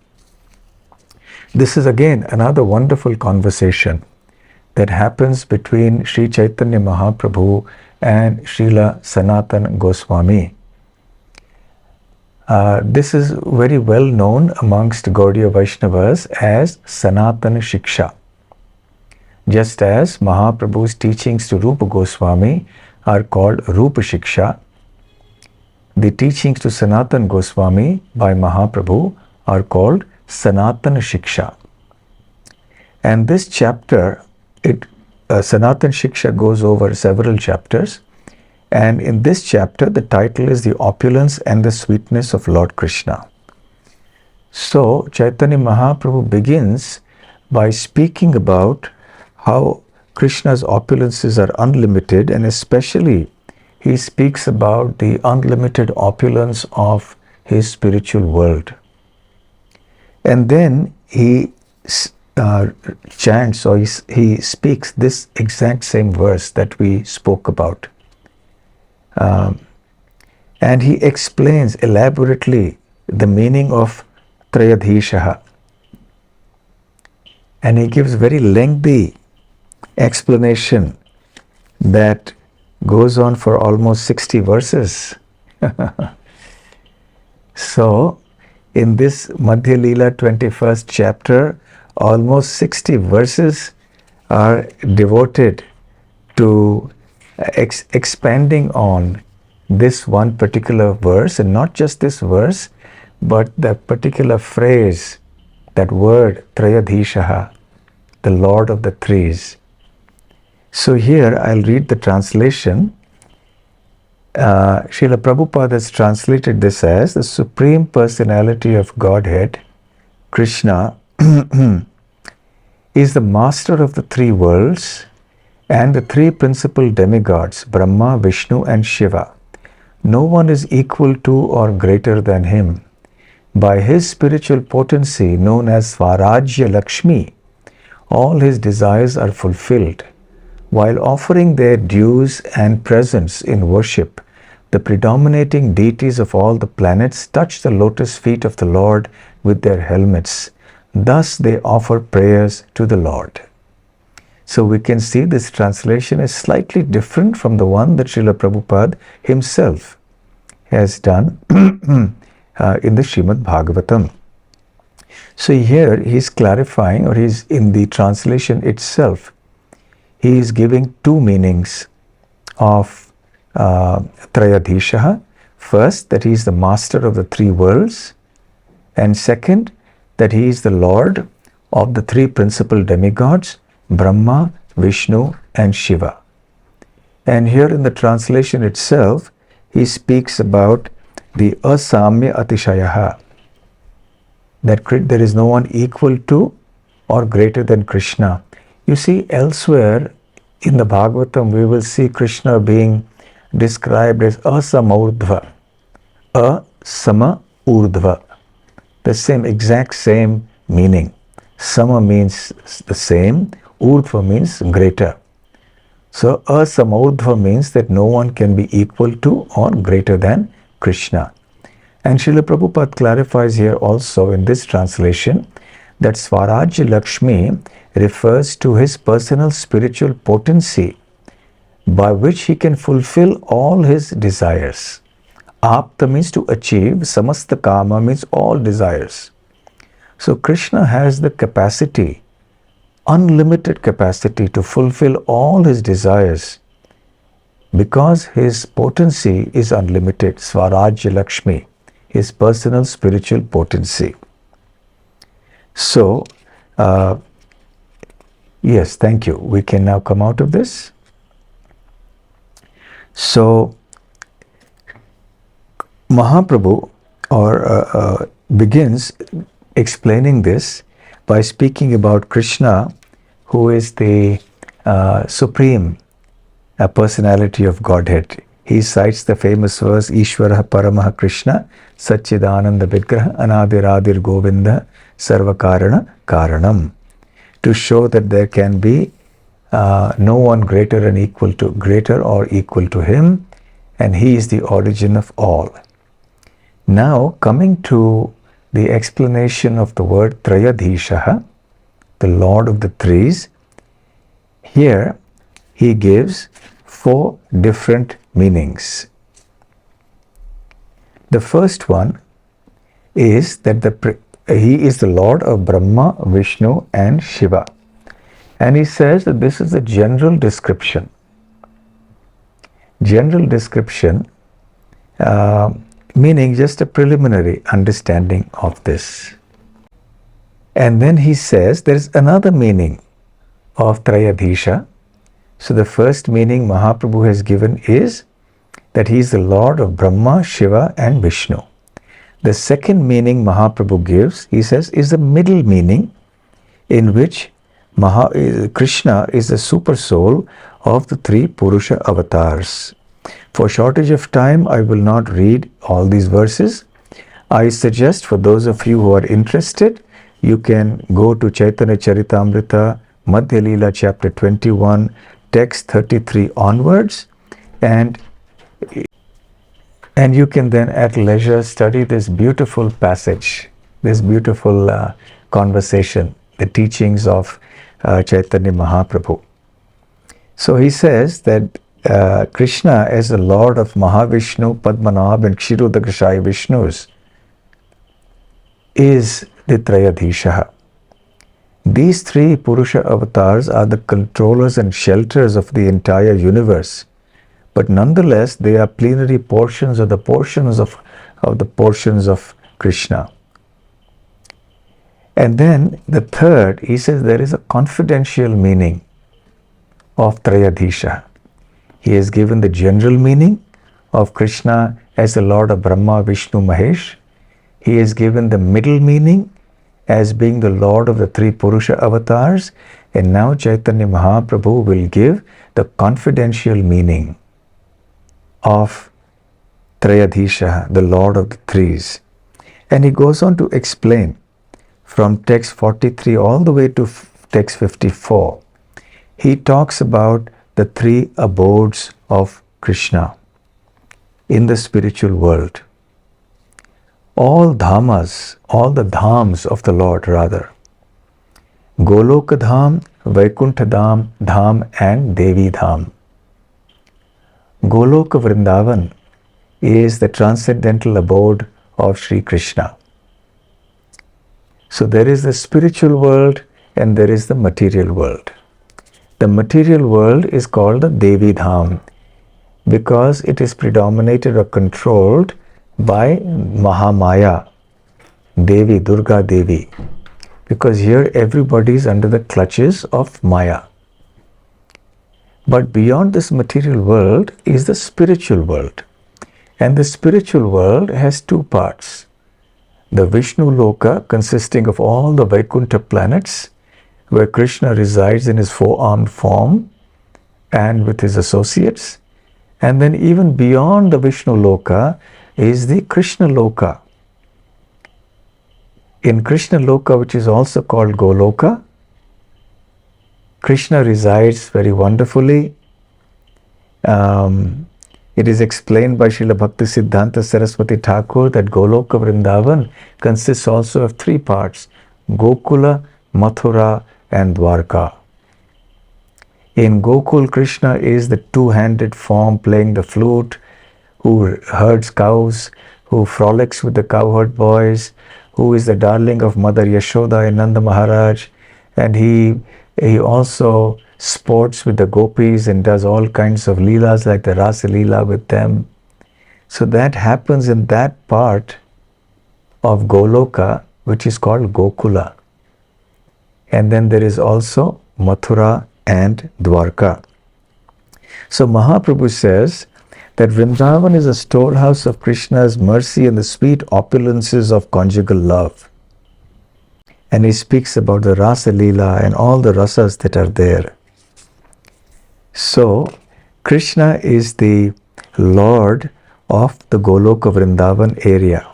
This is again another wonderful conversation that happens between Sri Chaitanya Mahaprabhu and Srila Sanatana Goswami. This is very well known amongst Gaudiya Vaishnavas as Sanatana Shiksha. Just as Mahaprabhu's teachings to Rupa Goswami are called Rupa Shiksha, the teachings to Sanatana Goswami by Mahaprabhu are called Sanatana Shiksha. And this chapter, Sanatana Shiksha goes over several chapters. And in this chapter, the title is The Opulence and the Sweetness of Lord Krishna. So, Chaitanya Mahaprabhu begins by speaking about how Krishna's opulences are unlimited, and especially he speaks about the unlimited opulence of his spiritual world. And then he chants, or he speaks this exact same verse that we spoke about. And he explains elaborately the meaning of Trayodhisha. And he gives very lengthy explanation that goes on for almost 60 verses. So, in this Madhya Leela 21st chapter, almost 60 verses are devoted to expanding on this one particular verse, and not just this verse, but the particular phrase, that word Trayodhisha, the Lord of the Threes. So here I'll read the translation. Srila Prabhupada has translated this as: the Supreme Personality of Godhead, Krishna, is the master of the 3 worlds and the 3 principal demigods, Brahma, Vishnu, and Shiva. No one is equal to or greater than him. By his spiritual potency, known as Swarajya Lakshmi, all his desires are fulfilled. While offering their dues and presents in worship, the predominating deities of all the planets touch the lotus feet of the Lord with their helmets. Thus they offer prayers to the Lord. So we can see this translation is slightly different from the one that Srila Prabhupada himself has done in the Srimad Bhagavatam. So here he is clarifying, or he's in the translation itself, he is giving 2 meanings of Trayodhisha. First, that he is the master of the 3 worlds, and second, that he is the Lord of the 3 principal demigods, Brahma, Vishnu, and Shiva. And here in the translation itself, he speaks about the Asamya Atishayaha. that there is no one equal to or greater than Krishna. You see, elsewhere in the Bhagavatam, we will see Krishna being described as Asamurdhva, Asama Urdhva, the exact same meaning. Sama means the same, Urdhva means greater. So Asamurdhva means that no one can be equal to or greater than Krishna. And Srila Prabhupada clarifies here also in this translation that Swarajya Lakshmi refers to his personal spiritual potency by which he can fulfill all his desires. Apta means to achieve, samasta kama means all desires. So Krishna has the capacity, unlimited capacity to fulfill all his desires because his potency is unlimited, Swarajya Lakshmi, his personal spiritual potency. So, yes, thank you. We can now come out of this. So, Mahaprabhu begins explaining this by speaking about Krishna, who is the supreme personality of Godhead. He cites the famous verse, Ishvara Paramaha Krishna, Satchidananda Vigraha, Anadiradir Govinda, Sarvakarana Karanam, to show that there can be no one greater or equal to him, and he is the origin of all. Now, coming to the explanation of the word Trayodhisha, the Lord of the Threes, here he gives 4 different meanings. The first one is that he is the Lord of Brahma, Vishnu and Shiva. And he says that this is a general description. General description meaning just a preliminary understanding of this. And then he says there is another meaning of Trayodhisha. So the first meaning Mahaprabhu has given is that he is the Lord of Brahma, Shiva and Vishnu. The second meaning Mahaprabhu gives, he says, is the middle meaning in which Krishna is the super soul of the 3 Purusha avatars. For shortage of time, I will not read all these verses. I suggest for those of you who are interested, you can go to Chaitanya Charitamrita, Madhya Leela chapter 21, text 33 onwards, and you can then at leisure study this beautiful passage, this beautiful conversation, the teachings of Chaitanya Mahaprabhu. So he says that Krishna as the Lord of Mahavishnu, Padmanabh and Kshirodakashaya Vishnus is the Trayodhisha. These 3 Purusha avatars are the controllers and shelters of the entire universe, but nonetheless they are plenary portions of the portions of Krishna. And then the third, he says there is a confidential meaning of Trayodhisha. He has given the general meaning of Krishna as the Lord of Brahma, Vishnu, Mahesh. He has given the middle meaning as being the Lord of the 3 Purusha avatars. And now Chaitanya Mahaprabhu will give the confidential meaning of Trayodhisha, the Lord of the Threes. And he goes on to explain from text 43 all the way to text 54. He talks about the 3 abodes of Krishna in the spiritual world. All dhamas, all the dhams of the Lord rather. Goloka Dham, Vaikuntha Dham and Devi Dham. Goloka Vrindavan is the transcendental abode of Sri Krishna. So there is the spiritual world and there is the material world. The material world is called the Devi Dham because it is predominated or controlled by Mahamaya, Devi, Durga Devi, because here everybody is under the clutches of Maya. But beyond this material world is the spiritual world. And the spiritual world has 2 parts. the Vishnu Loka consisting of all the Vaikuntha planets where Krishna resides in his four-armed form and with his associates. And then even beyond the Vishnu Loka is the Krishna Loka. In Krishna Loka, which is also called Goloka, Krishna resides very wonderfully. It is explained by Srila Bhakti Siddhanta Saraswati Thakur that Goloka Vrindavan consists also of three parts: Gokula, Mathura and Dwarka. In Gokul, Krishna is the two-handed form playing the flute, who herds cows, who frolics with the cowherd boys, who is the darling of Mother Yashoda and Nanda Maharaj, and he also sports with the gopis and does all kinds of leelas like the Rasa Leela with them. So that happens in that part of Goloka, which is called Gokula. And then there is also Mathura and Dwarka. So Mahaprabhu says that Vrindavan is a storehouse of Krishna's mercy and the sweet opulences of conjugal love. And he speaks about the Rasa Leela and all the rasas that are there. So Krishna is the Lord of the Goloka Vrindavan area.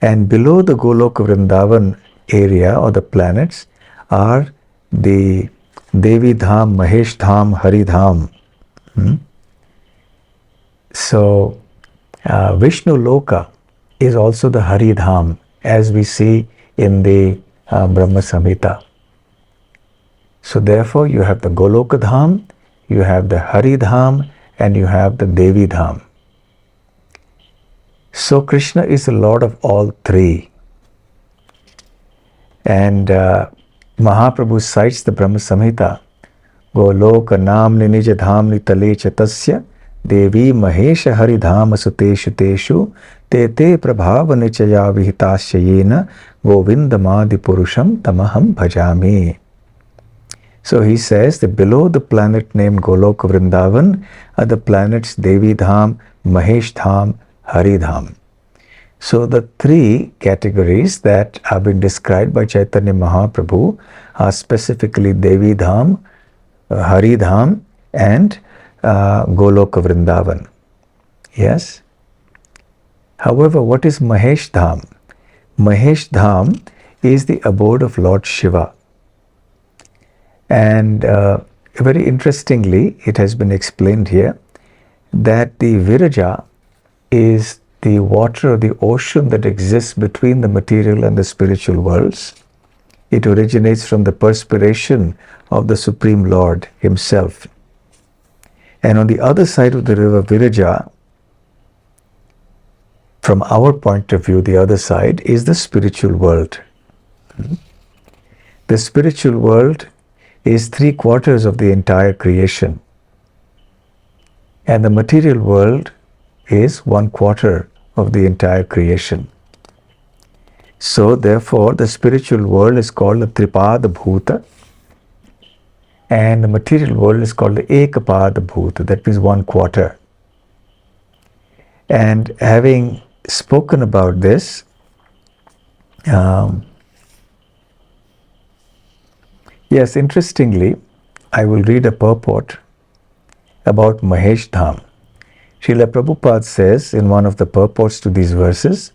And below the Goloka Vrindavan area or the planets are the Devi Dham, Mahesh Dham, Hari Dham. So Vishnu Loka is also the Hari Dham, as we see in the Brahma Samhita. So therefore you have the Goloka Dham, you have the Hari Dham, and you have the Devi Dham. So Krishna is the Lord of all three. And Mahaprabhu cites the Brahma Samhita. Goloka namni nija dhamni tale chatasya devi mahesha hari dhama suteshu teshu te te prabhava nichaya vihitasya yena govindamadi purusham tamaham bhajami. So he says that below the planet named Goloka Vrindavan are the planets Devi Dham, Mahesh Dham, Hari Dham. So the three categories that have been described by Chaitanya Mahaprabhu are specifically Devi Dham, Hari Dham and Goloka Vrindavan. Yes? However, what is Mahesh Dham? Mahesh Dham is the abode of Lord Shiva. And very interestingly, it has been explained here that the Viraja is the water or the ocean that exists between the material and the spiritual worlds. It originates from the perspiration of the Supreme Lord Himself. And on the other side of the river Viraja, from our point of view, the other side is the spiritual world. The spiritual world is 3/4 of the entire creation. And the material world is 1/4 of the entire creation. So therefore the spiritual world is called the Tripada Bhuta and the material world is called the Ekapada Bhuta, that means 1/4. And having spoken about this, yes, interestingly, I will read a purport about Mahesh Dham. Srila Prabhupada says in one of the purports to these verses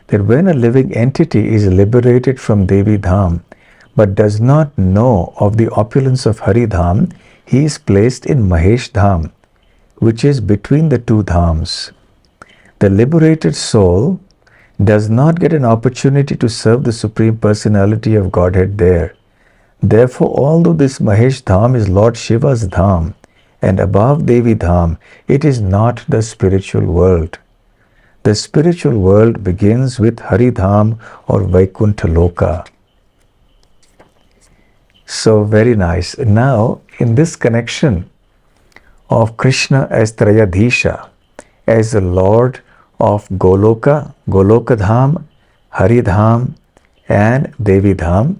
that when a living entity is liberated from Devi Dham but does not know of the opulence of Hari Dham, he is placed in Mahesh Dham, which is between the two Dhams. The liberated soul does not get an opportunity to serve the Supreme Personality of Godhead there. Therefore, although this Mahesh Dham is Lord Shiva's Dham, and above Devi Dham, it is not the spiritual world. The spiritual world begins with Hari Dham or Vaikuntha Loka. So very nice. Now, in this connection of Krishna as Trayodhisha, as the Lord of Goloka, Goloka Dham, Hari Dham, and Devi Dham,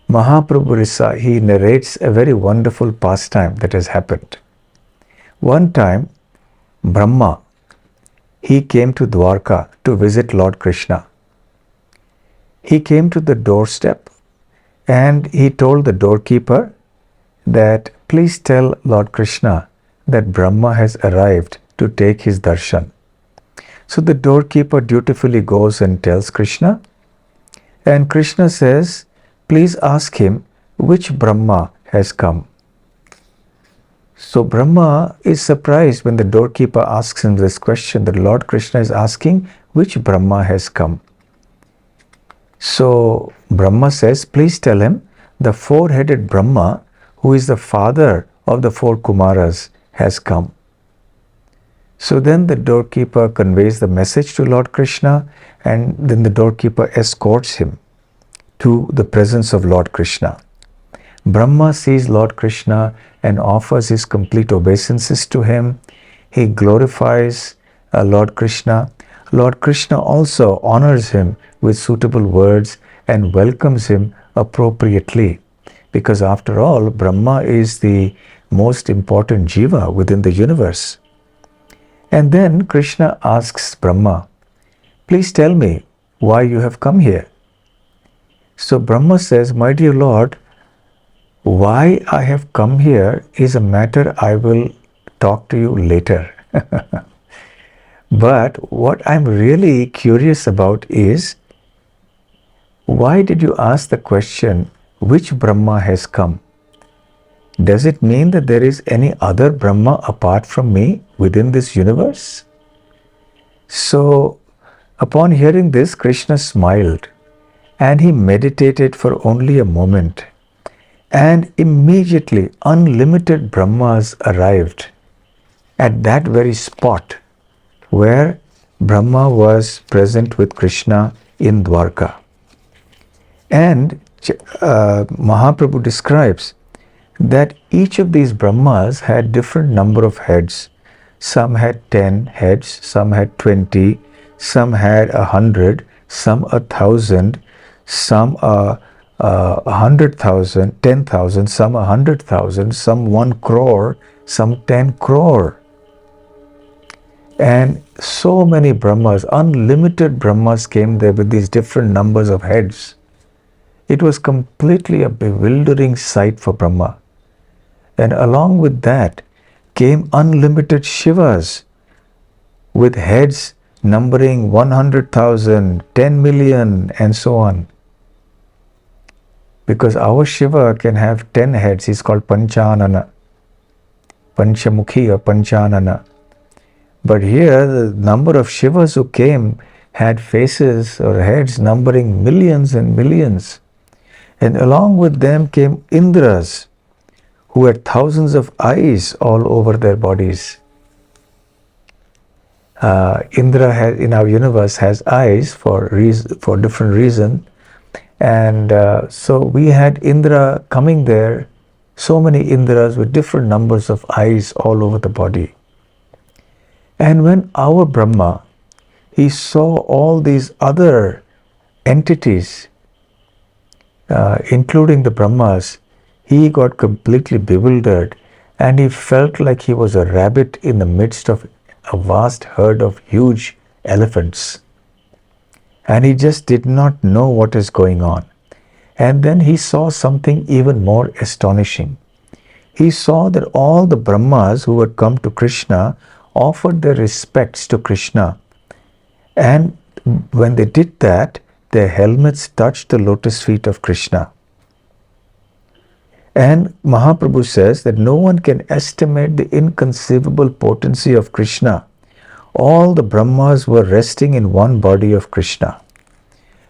Mahaprabhu he narrates a very wonderful pastime that has happened. One time, Brahma, he came to Dwarka to visit Lord Krishna. He came to the doorstep and he told the doorkeeper that please tell Lord Krishna that Brahma has arrived to take his darshan. So the doorkeeper dutifully goes and tells Krishna, and Krishna says, please ask him which Brahma has come. So Brahma is surprised when the doorkeeper asks him this question, that Lord Krishna is asking which Brahma has come. So Brahma says, please tell him the four-headed Brahma, who is the father of the four Kumaras, has come. So then the doorkeeper conveys the message to Lord Krishna, and then the doorkeeper escorts him to the presence of Lord Krishna. Brahma sees Lord Krishna and offers his complete obeisances to him. He glorifies Lord Krishna. Lord Krishna also honors him with suitable words and welcomes him appropriately, because after all, Brahma is the most important jiva within the universe. And then Krishna asks Brahma, please tell me why you have come here. So Brahma says, my dear Lord, why I have come here is a matter I will talk to you later. But what I'm really curious about is, why did you ask the question, which Brahma has come? Does it mean that there is any other Brahma apart from me within this universe? So, upon hearing this, Krishna smiled and he meditated for only a moment. And immediately unlimited Brahmas arrived at that very spot where Brahma was present with Krishna in Dwarka. And Mahaprabhu describes that each of these Brahmas had different number of heads. Some had 10 heads, some had 20, some had 100, some 1,000, some 100,000, 10,000, some 100,000, some 1 crore, some 10 crore. And so many Brahmas, unlimited Brahmas came there with these different numbers of heads. It was completely a bewildering sight for Brahma. And along with that came unlimited Shivas with heads numbering 100,000, 10 million, and so on. Because our Shiva can have 10 heads, he's called Panchanana, Panchamukhi or Panchanana. But here the number of Shivas who came had faces or heads numbering millions and millions. And along with them came Indras, who had thousands of eyes all over their bodies. Indra in our universe has eyes for different reasons. And so we had Indra coming there, so many Indras with different numbers of eyes all over the body. And when our Brahma, he saw all these other entities, including the Brahmas, he got completely bewildered and he felt like he was a rabbit in the midst of a vast herd of huge elephants. And he just did not know what is going on. And then he saw something even more astonishing. He saw that all the Brahmas who had come to Krishna offered their respects to Krishna. And when they did that, their helmets touched the lotus feet of Krishna. And Mahaprabhu says that no one can estimate the inconceivable potency of Krishna. All the Brahmas were resting in one body of Krishna.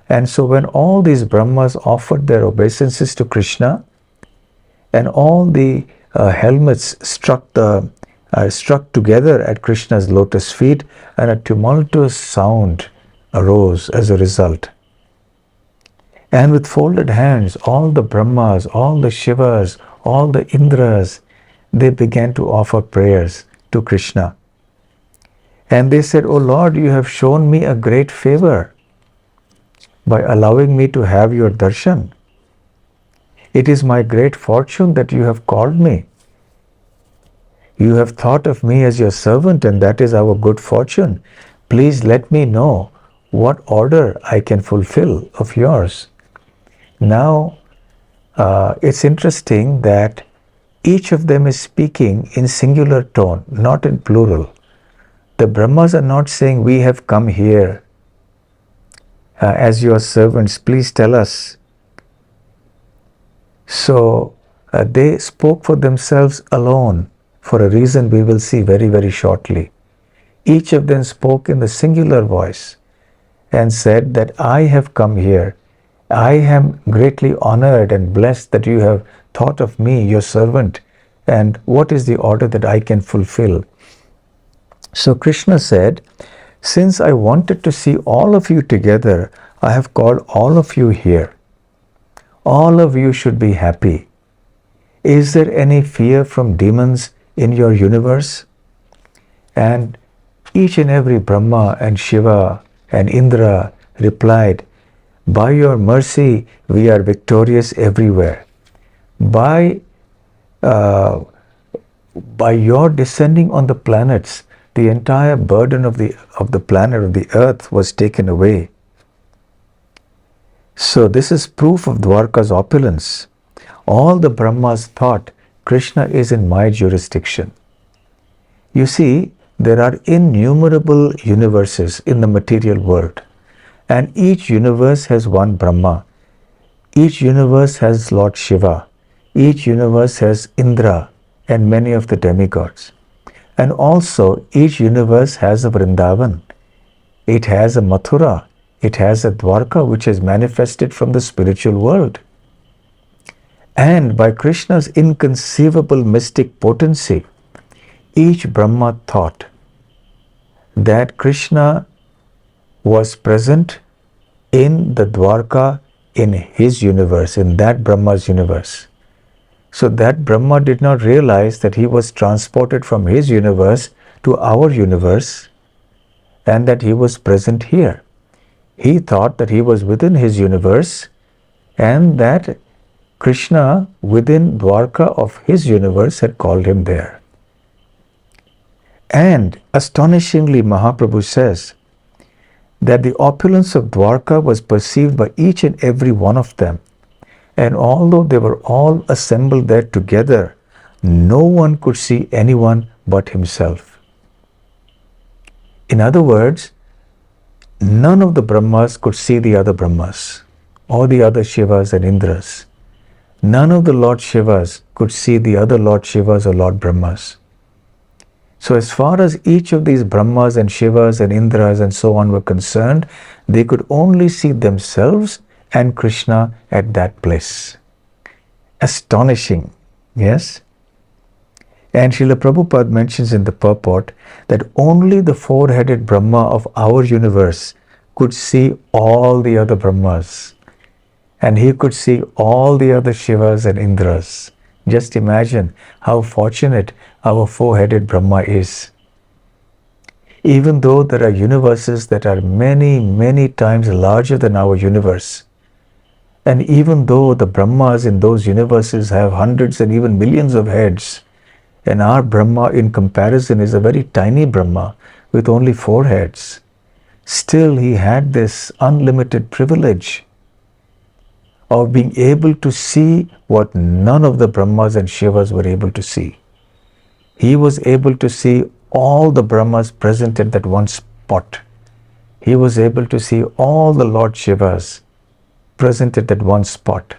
And so when all these Brahmas offered their obeisances to Krishna, and all the helmets struck together at Krishna's lotus feet, and a tumultuous sound arose as a result. And with folded hands, all the Brahmas, all the Shivas, all the Indras, they began to offer prayers to Krishna. And they said, "O Lord, you have shown me a great favor by allowing me to have your darshan. It is my great fortune that you have called me. You have thought of me as your servant, and that is our good fortune. Please let me know what order I can fulfill of yours. Now, it's interesting that each of them is speaking in singular tone, not in plural. The Brahmas are not saying, we have come here as your servants, please tell us. So they spoke for themselves alone for a reason we will see very, very shortly. Each of them spoke in the singular voice and said that I have come here. I am greatly honored and blessed that you have thought of me, your servant, and what is the order that I can fulfill. So Krishna said, since I wanted to see all of you together, I have called all of you here. All of you should be happy. Is there any fear from demons in your universe? And each and every Brahma and Shiva and Indra replied, by your mercy we are victorious everywhere. By your descending on the planets, the entire burden of the planet, of the earth, was taken away. So this is proof of Dwarka's opulence. All the Brahmas thought, Krishna is in my jurisdiction. You see, there are innumerable universes in the material world, and each universe has one Brahma. Each universe has Lord Shiva. Each universe has Indra and many of the demigods. And also, each universe has a Vrindavan. It has a Mathura. It has a Dwarka, which is manifested from the spiritual world. And by Krishna's inconceivable mystic potency, each Brahma thought that Krishna was present in the Dwarka, in his universe, in that Brahma's universe. So that Brahma did not realize that he was transported from his universe to our universe and that he was present here. He thought that he was within his universe and that Krishna within Dwarka of his universe had called him there. And astonishingly, Mahaprabhu says that the opulence of Dwarka was perceived by each and every one of them. And although they were all assembled there together, no one could see anyone but himself. In other words, none of the Brahmas could see the other Brahmas or the other Shivas and Indras. None of the Lord Shivas could see the other Lord Shivas or Lord Brahmas. So as far as each of these Brahmas and Shivas and Indras and so on were concerned, they could only see themselves and Krishna at that place. Astonishing, yes? And Srila Prabhupada mentions in the purport that only the four-headed Brahma of our universe could see all the other Brahmas. And he could see all the other Shivas and Indras. Just imagine how fortunate our four-headed Brahma is. Even though there are universes that are many, many times larger than our universe, and even though the Brahmas in those universes have hundreds and even millions of heads, and our Brahma in comparison is a very tiny Brahma with only 4 heads, still he had this unlimited privilege of being able to see what none of the Brahmas and Shivas were able to see. He was able to see all the Brahmas present at that one spot. He was able to see all the Lord Shivas present at that one spot.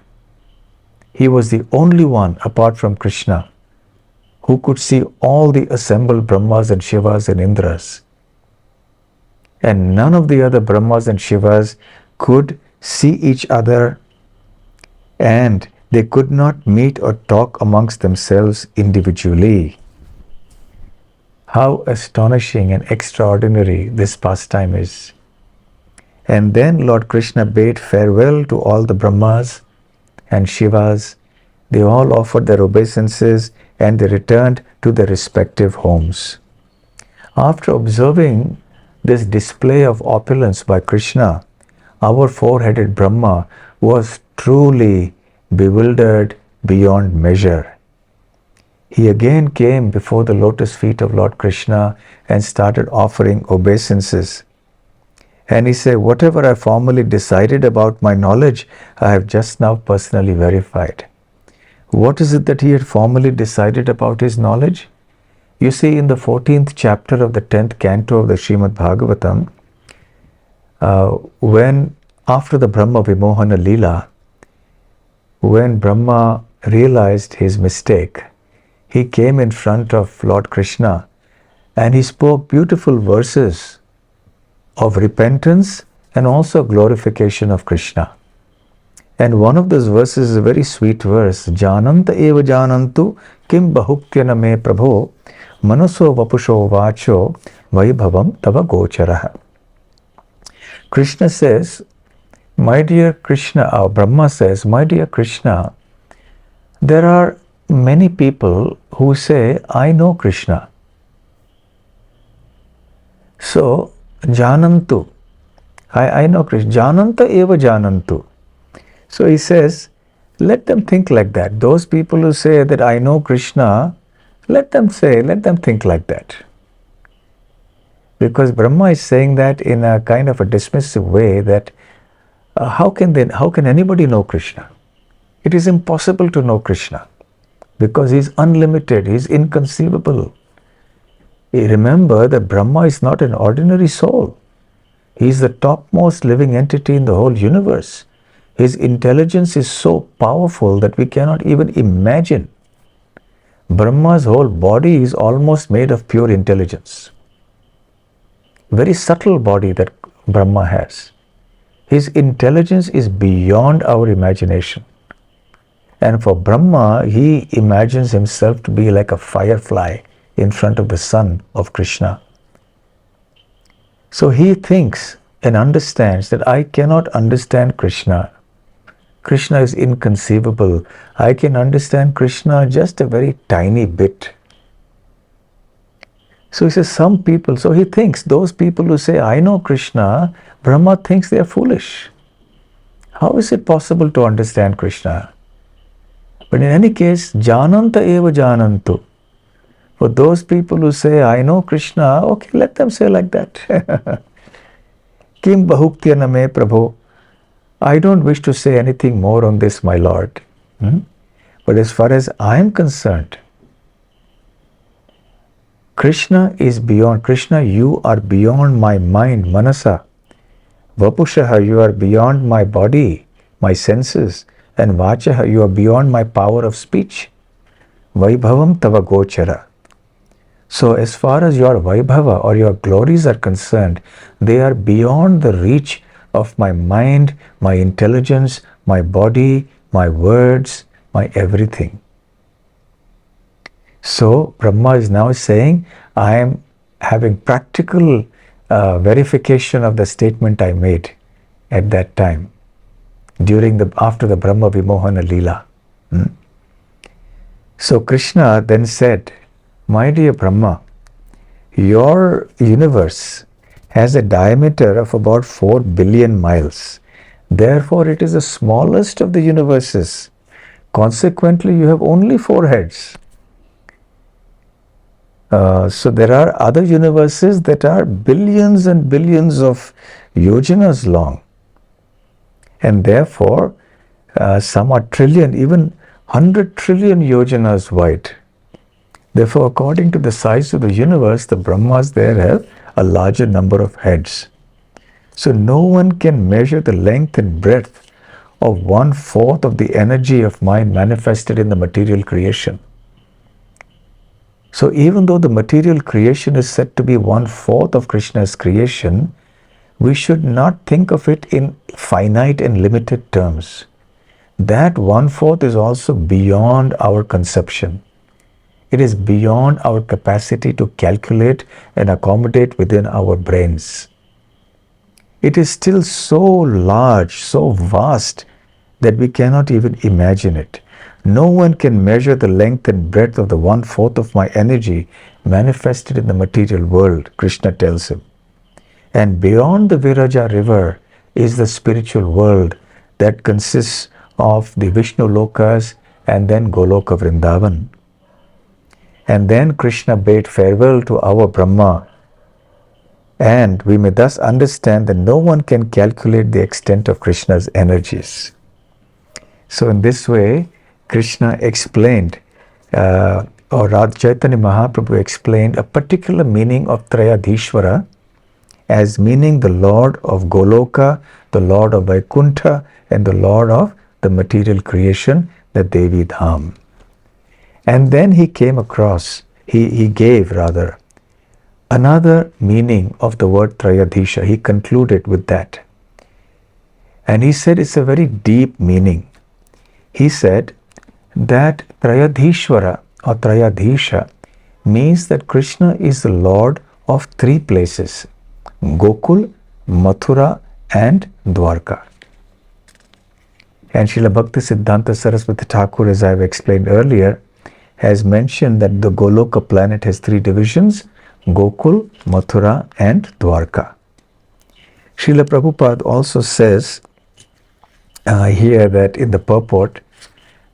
He was the only one apart from Krishna who could see all the assembled Brahmas and Shivas and Indras. And none of the other Brahmas and Shivas could see each other, and they could not meet or talk amongst themselves individually. How astonishing and extraordinary this pastime is. And then Lord Krishna bade farewell to all the Brahmas and Shivas. They all offered their obeisances and they returned to their respective homes. After observing this display of opulence by Krishna, our four-headed Brahma was truly bewildered beyond measure. he again came before the lotus feet of Lord Krishna and started offering obeisances. And he said, whatever I formally decided about my knowledge, I have just now personally verified. What is it that he had formally decided about his knowledge? You see, in the 14th chapter of the 10th canto of the Srimad Bhagavatam, when after the Brahma Vimohana Leela, when Brahma realized his mistake, he came in front of Lord Krishna and he spoke beautiful verses of repentance and also glorification of Krishna. And one of those verses is a very sweet verse. Jananta eva janantu kim bahuktyana me prabho manaso vapusho vacho vaibhavam tava gocharaha. Krishna says, my dear Krishna, or Brahma says, my dear Krishna, there are many people who say, I know Krishna. So, janantu, I know Krishna. Jananta eva janantu. So he says, let them think like that. Those people who say that I know Krishna, let them think like that. Because Brahma is saying that in a kind of a dismissive way that how can anybody know Krishna? It is impossible to know Krishna because he is unlimited, he is inconceivable. Remember that Brahma is not an ordinary soul. He is the topmost living entity in the whole universe. His intelligence is so powerful that we cannot even imagine. Brahma's whole body is almost made of pure intelligence. Very subtle body that Brahma has. His intelligence is beyond our imagination. And for Brahma, he imagines himself to be like a firefly in front of the sun of Krishna. So he thinks and understands that I cannot understand Krishna. Krishna is inconceivable. I can understand Krishna just a very tiny bit. So he says, some people, so he thinks those people who say, I know Krishna, Brahma thinks they are foolish. How is it possible to understand Krishna? But in any case, jananta eva janantu. For those people who say, I know Krishna, okay, let them say like that. Kim bahuktyana me prabho. I don't wish to say anything more on this, my Lord. But as far as I am concerned, Krishna is beyond. Krishna, you are beyond my mind, manasa. Vapushaha, you are beyond my body, my senses. And vachaha, you are beyond my power of speech. Vaibhavam tava gochara. So as far as your vaibhava or your glories are concerned, they are beyond the reach of my mind, my intelligence, my body, my words, my everything. So Brahma is now saying, I am having practical verification of the statement I made at that time, after the Brahma Vimohana Leela. So Krishna then said, my dear Brahma, your universe has a diameter of about 4 billion miles. Therefore, it is the smallest of the universes. Consequently, you have only 4 heads. So there are other universes that are billions and billions of yojanas long. And therefore, some are trillion, even 100 trillion yojanas wide. Therefore, according to the size of the universe, the Brahmas there have a larger number of heads. So no one can measure the length and breadth of 1/4 of the energy of mind manifested in the material creation. So even though the material creation is said to be 1/4 of Krishna's creation, we should not think of it in finite and limited terms. That 1/4 is also beyond our conception. It is beyond our capacity to calculate and accommodate within our brains. It is still so large, so vast, that we cannot even imagine it. No one can measure the length and breadth of the 1/4 of my energy manifested in the material world, Krishna tells him. And beyond the Viraja river is the spiritual world that consists of the Vishnu Lokas and then Goloka Vrindavan. And then Krishna bade farewell to our Brahma. And we may thus understand that no one can calculate the extent of Krishna's energies. So in this way, Krishna explained, or Radha Chaitanya Mahaprabhu explained a particular meaning of Trayodhishvara as meaning the Lord of Goloka, the Lord of Vaikuntha, and the Lord of the material creation, the Devi Dham. And then he came across, he gave rather, another meaning of the word Trayodhisha. He concluded with that. And he said it's a very deep meaning. He said that Trayodhishvara or Trayodhisha means that Krishna is the Lord of three places: Gokul, Mathura, and Dwarka. And Srila Bhakti Siddhanta Saraswati Thakur, as I have explained earlier, has mentioned that the Goloka planet has three divisions: Gokul, Mathura, and Dwarka. Srila Prabhupada also says here that in the purport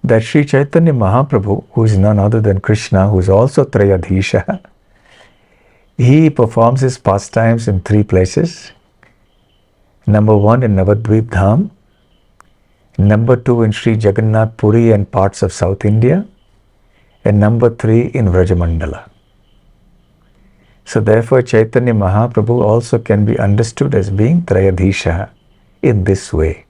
that Sri Chaitanya Mahaprabhu, who is none other than Krishna, who is also Trayodhisha, he performs his pastimes in three places. Number one in Navadvip Dham, number two in Sri Jagannath Puri and parts of South India, and number three in Vrajamandala. So therefore Chaitanya Mahaprabhu also can be understood as being Trayodhisha in this way.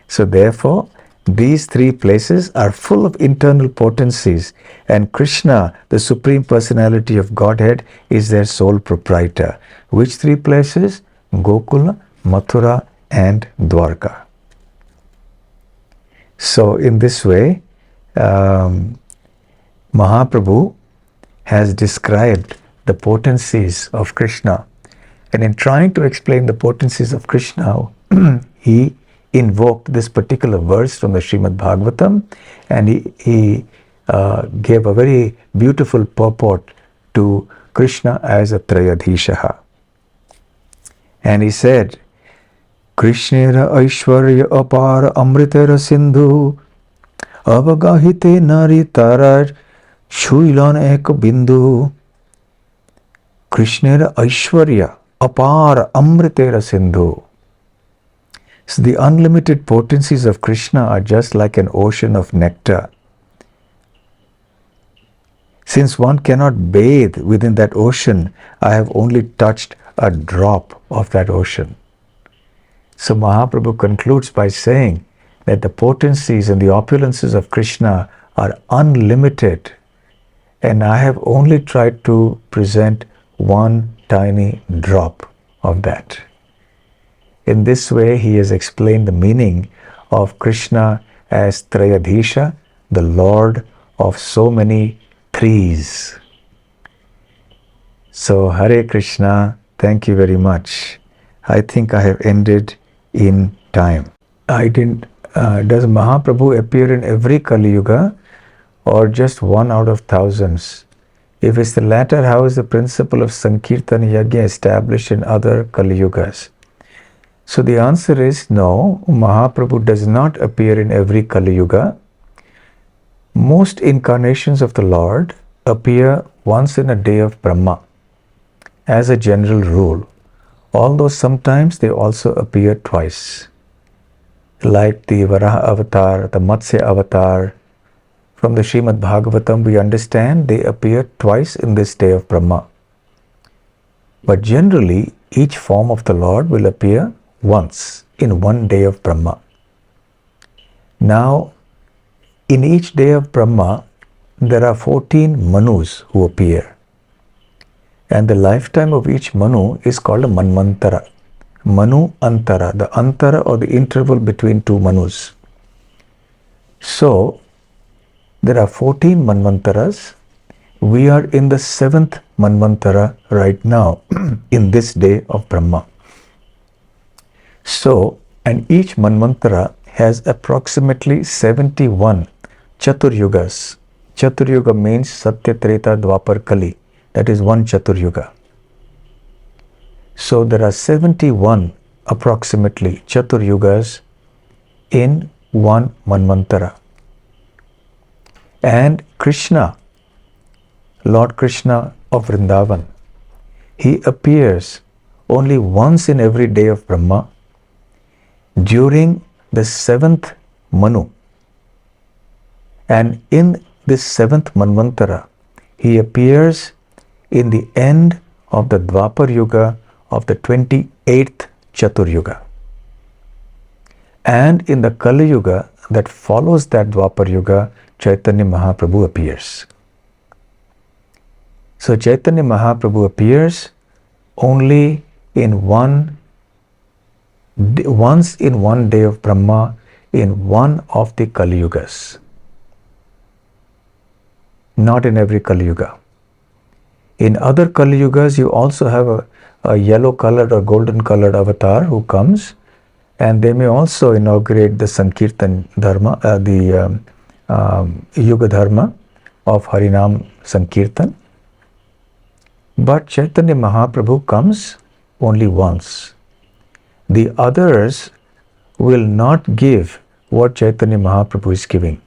So therefore these three places are full of internal potencies, and Krishna, the Supreme Personality of Godhead, is their sole proprietor. Which three places? Gokula, Mathura, and Dwarka. So in this way, Mahaprabhu has described the potencies of Krishna. And in trying to explain the potencies of Krishna, he invoked this particular verse from the Srimad Bhagavatam, and he gave a very beautiful purport to Krishna as a Trayodhisha. And he said, Krishnera Aishwarya Apara Amritera Sindhu Avagahite Nari Taraj Shuilan Ek Bindu. Krishnera Aishwarya Apara Amritera Sindhu. So the unlimited potencies of Krishna are just like an ocean of nectar. Since one cannot bathe within that ocean, I have only touched a drop of that ocean. So Mahaprabhu concludes by saying that the potencies and the opulences of Krishna are unlimited, and I have only tried to present one tiny drop of that. In this way, he has explained the meaning of Krishna as Trayodhisha, the Lord of so many threes. So, Hare Krishna, thank you very much. I think I have ended in time. Does Mahaprabhu appear in every Kali Yuga or just one out of thousands? If it's the latter, how is the principle of Sankirtan Yajna established in other Kali Yugas? So the answer is no, Mahaprabhu does not appear in every Kali Yuga. Most incarnations of the Lord appear once in a day of Brahma, as a general rule, although sometimes they also appear twice. Like the Varaha avatar, the Matsya avatar, from the Srimad Bhagavatam we understand they appear twice in this day of Brahma. But generally, each form of the Lord will appear once in one day of Brahma. Now, in each day of Brahma, there are 14 Manus who appear. And the lifetime of each Manu is called a Manvantara. Manu Antara, the Antara or the interval between two Manus. So, there are 14 Manvantaras. We are in the 7th Manvantara right now, in this day of Brahma. So, and each Manvantara has approximately 71 Chaturyugas. Chaturyuga means Satya, Treta, Dwapar, Kali. That is one Chaturyuga. So there are 71 approximately Chaturyugas in one Manvantara. And Krishna Lord Krishna of Vrindavan, he appears only once in every day of Brahma during the 7th Manu. And in this 7th Manvantara, he appears in the end of the Dwapar Yuga of the 28th Chatur Yuga. And in the Kali Yuga that follows that Dwapar Yuga, Chaitanya Mahaprabhu appears. So Chaitanya Mahaprabhu appears only in once in one day of Brahma in one of the Kali Yugas. Not in every Kali Yuga. In other Kali Yugas, you also have a yellow colored or golden colored avatar who comes, and they may also inaugurate the Sankirtan Dharma, the Yuga Dharma of Harinam Sankirtan. But Chaitanya Mahaprabhu comes only once. The others will not give what Chaitanya Mahaprabhu is giving.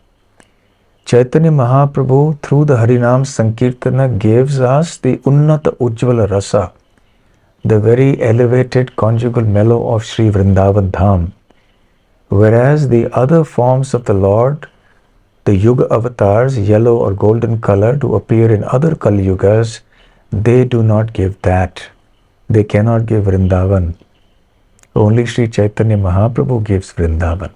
Chaitanya Mahaprabhu through the Harinam Sankirtana gives us the Unnata Ujjvala Rasa, the very elevated conjugal mellow of Sri Vrindavan Dham. Whereas the other forms of the Lord, the Yuga avatars, yellow or golden colored, who appear in other Kali Yugas, they do not give that. They cannot give Vrindavan. Only Sri Chaitanya Mahaprabhu gives Vrindavan.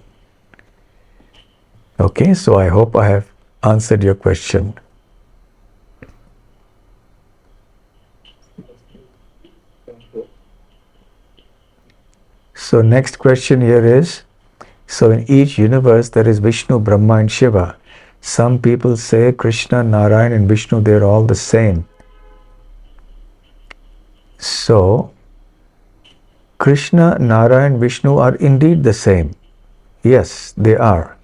Okay, so I hope I have answered your question. So next question here is, so in each universe there is Vishnu, Brahma and Shiva. Some people say Krishna, Narayan and Vishnu, they are all the same. So Krishna, Narayan, Vishnu are indeed the same. Yes, they are.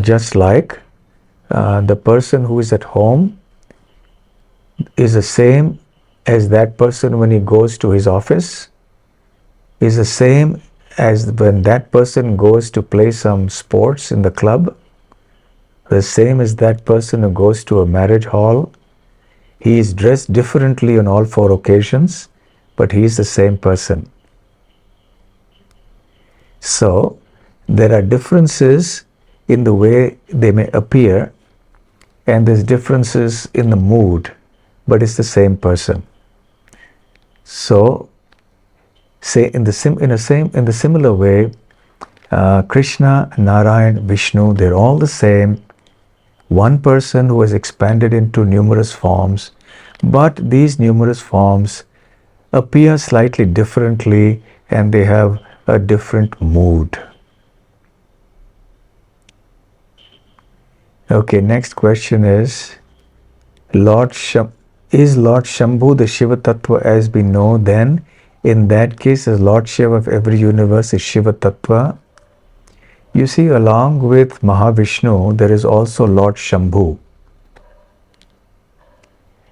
Just like the person who is at home is the same as that person when he goes to his office, is the same as when that person goes to play some sports in the club, the same as that person who goes to a marriage hall. He is dressed differently on all four occasions, but he is the same person. So there are differences in the way they may appear, and there's differences in the mood, but it's the same person. So, say in the similar way, Krishna, Narayan, Vishnu, they're all the same. One person who has expanded into numerous forms, but these numerous forms appear slightly differently, and they have a different mood. Okay, next question is, is Lord Shambhu the Shiva Tattva as we know? Then, in that case, as Lord Shiva of every universe is Shiva Tattva. You see, along with Mahavishnu, there is also Lord Shambhu.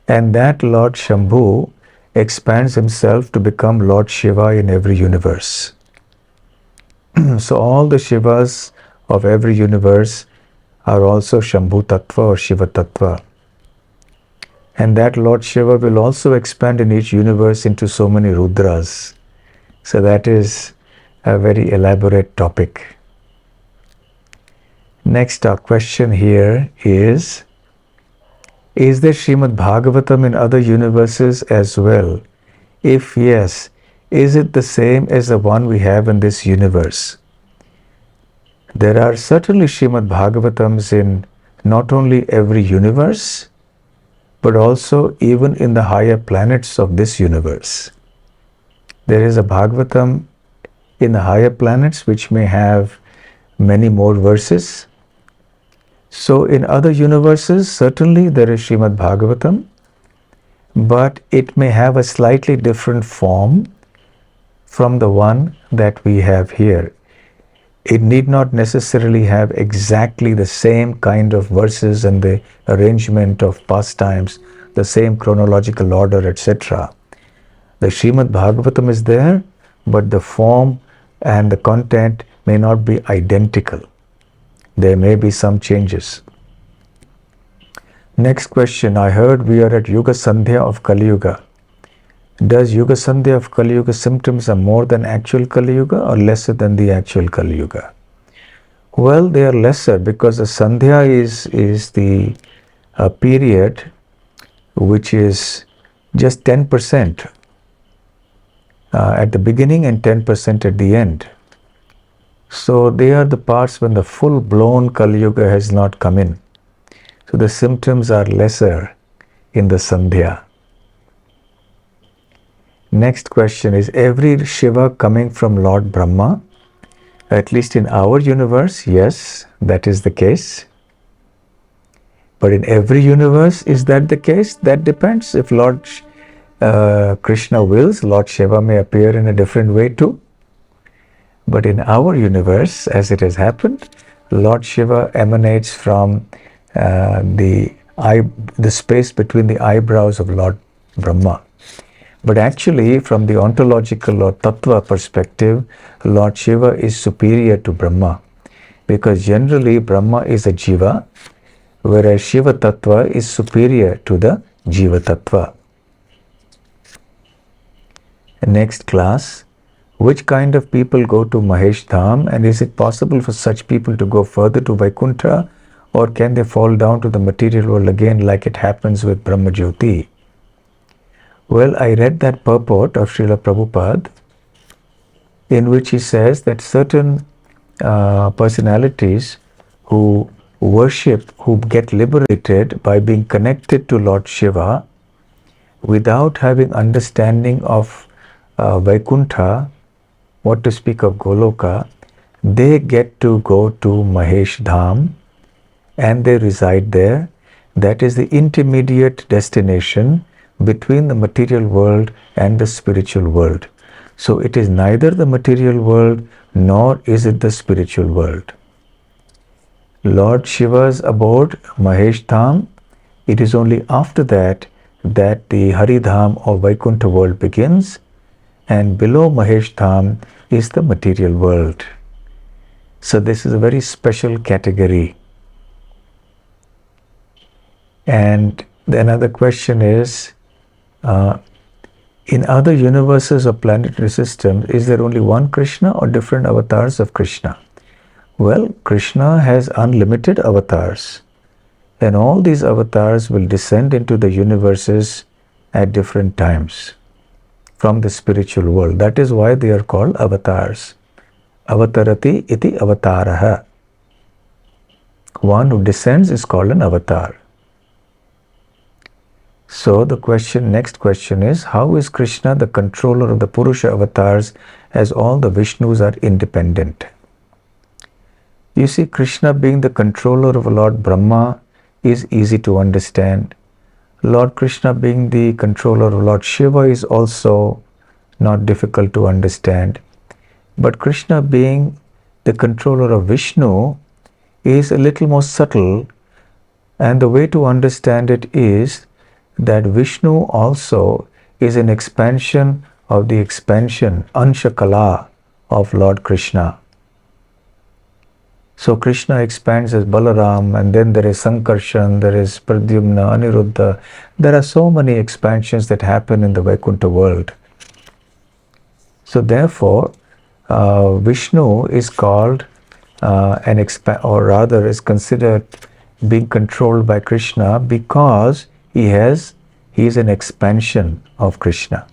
And that Lord Shambhu expands himself to become Lord Shiva in every universe. So all the Shivas of every universe are also Shambhu Tattva or Shiva Tattva. And that Lord Shiva will also expand in each universe into so many Rudras. So that is a very elaborate topic. Next, our question here is there Srimad Bhagavatam in other universes as well? If yes, is it the same as the one we have in this universe? There are certainly Srimad Bhagavatams in not only every universe, but also even in the higher planets of this universe. There is a Bhagavatam in the higher planets which may have many more verses. So in other universes, certainly there is Srimad Bhagavatam, but it may have a slightly different form from the one that we have here. It need not necessarily have exactly the same kind of verses and the arrangement of pastimes, the same chronological order, etc. The Srimad Bhagavatam is there, but the form and the content may not be identical. There may be some changes. Next question. I heard we are at Yuga Sandhya of Kali Yuga. Does Yuga Sandhya of Kali Yuga symptoms are more than actual Kali Yuga or lesser than the actual Kali Yuga? Well, they are lesser because the Sandhya is the period which is just 10% at the beginning and 10% at the end. So they are the parts when the full-blown Kali Yuga has not come in. So the symptoms are lesser in the Sandhya. Next question is, every Shiva coming from Lord Brahma? At least in our universe, yes, that is the case. But in every universe, is that the case? That depends. If Lord Krishna wills, Lord Shiva may appear in a different way too. But in our universe, as it has happened, Lord Shiva emanates from the space between the eyebrows of Lord Brahma. But actually, from the ontological or tattva perspective, Lord Shiva is superior to Brahma, because generally Brahma is a jiva, whereas Shiva tattva is superior to the jiva tattva. Next class, which kind of people go to Mahesh Dham, and is it possible for such people to go further to Vaikuntha, or can they fall down to the material world again like it happens with Brahma Jyoti? Well, I read that purport of Srila Prabhupada, in which he says that certain personalities who worship, who get liberated by being connected to Lord Shiva without having understanding of Vaikuntha, what to speak of Goloka, they get to go to Mahesh Dham and they reside there. That is the intermediate destination between the material world and the spiritual world. So it is neither the material world nor is it the spiritual world. Lord Shiva's abode, Mahesh Dham, it is only after that that the Hari Dham or Vaikuntha world begins, and below Mahesh Dham is the material world. So this is a very special category. And another question is, in other universes or planetary systems, is there only one Krishna or different avatars of Krishna? Well, Krishna has unlimited avatars, and all these avatars will descend into the universes at different times from the spiritual world. That is why they are called avatars. Avatarati iti avataraha. One who descends is called an avatar. So the next question is, how is Krishna the controller of the Purusha avatars, as all the Vishnus are independent? You see, Krishna being the controller of Lord Brahma is easy to understand. Lord Krishna being the controller of Lord Shiva is also not difficult to understand. But Krishna being the controller of Vishnu is a little more subtle, and the way to understand it is that Vishnu also is an expansion of the expansion, Anshakala, of Lord Krishna. So Krishna expands as Balaram, and then there is Sankarshan, there is Pradyumna, Aniruddha. There are so many expansions that happen in the Vaikuntha world. So therefore, Vishnu is called is considered being controlled by Krishna because he is an expansion of Krishna.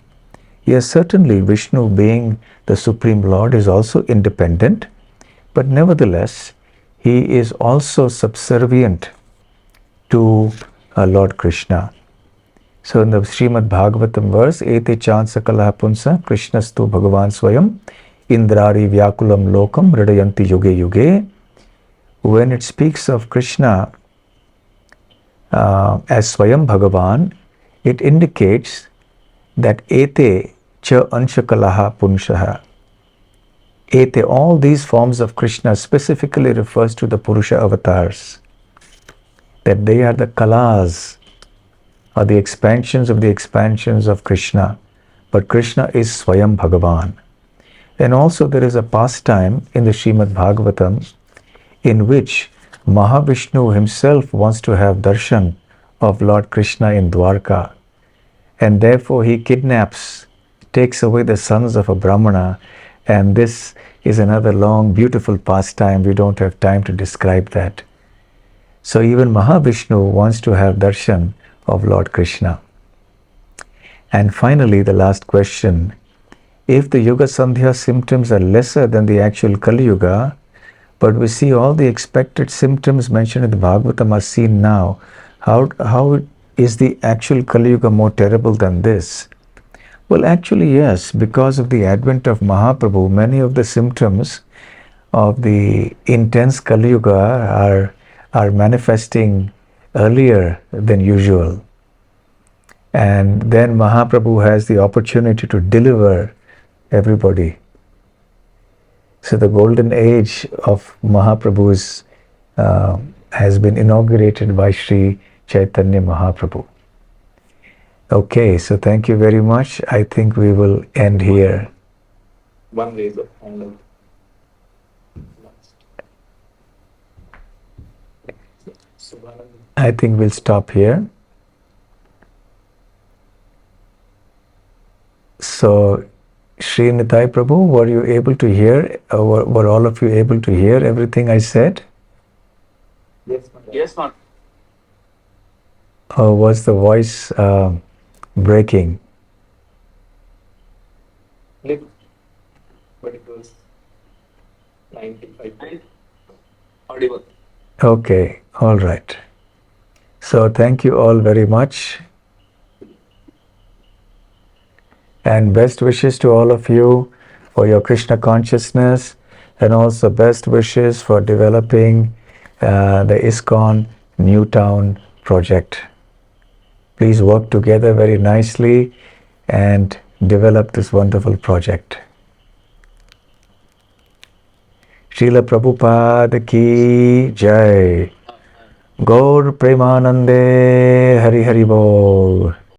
Yes, certainly Vishnu being the Supreme Lord is also independent, but nevertheless, he is also subservient to Lord Krishna. So in the Srimad Bhagavatam verse, Ete chansakala punsa Krishnastu Bhagavan Swayam Indrari Vyakulam Lokam Ridayanti Yuge Yuge, when it speaks of Krishna as Swayam Bhagavan, it indicates that Ete cha anshakalaha punshaha. Ete, all these forms of Krishna specifically refers to the Purusha avatars, that they are the kalas or the expansions of Krishna, but Krishna is Swayam Bhagavan. And also there is a pastime in the Srimad Bhagavatam in which Mahavishnu himself wants to have darshan of Lord Krishna in Dwarka, and therefore he takes away the sons of a Brahmana, and this is another long, beautiful pastime. We don't have time to describe that. So even Mahavishnu wants to have darshan of Lord Krishna. And finally, the last question: if the Yuga Sandhya symptoms are lesser than the actual Kali Yuga, but we see all the expected symptoms mentioned in the Bhagavatam are seen now, how is the actual Kali Yuga more terrible than this? Well, actually, yes, because of the advent of Mahaprabhu, many of the symptoms of the intense Kali Yuga are manifesting earlier than usual. And then Mahaprabhu has the opportunity to deliver everybody. So the golden age of Mahaprabhu has been inaugurated by Sri Chaitanya Mahaprabhu. Okay, so thank you very much. I think we will end here. One raise of hand. I think we'll stop here. So, Sri Nitai Prabhu, were you able to hear, were all of you able to hear everything I said? Yes, yes, ma'am. Or was the voice breaking? Little, but it was 95. Audible. Okay, all right. So thank you all very much. And best wishes to all of you for your Krishna consciousness, and also best wishes for developing the ISKCON Newtown project. Please work together very nicely and develop this wonderful project. Srila Prabhupada ki Jai. Gaur Premanande Hari Hari Bol.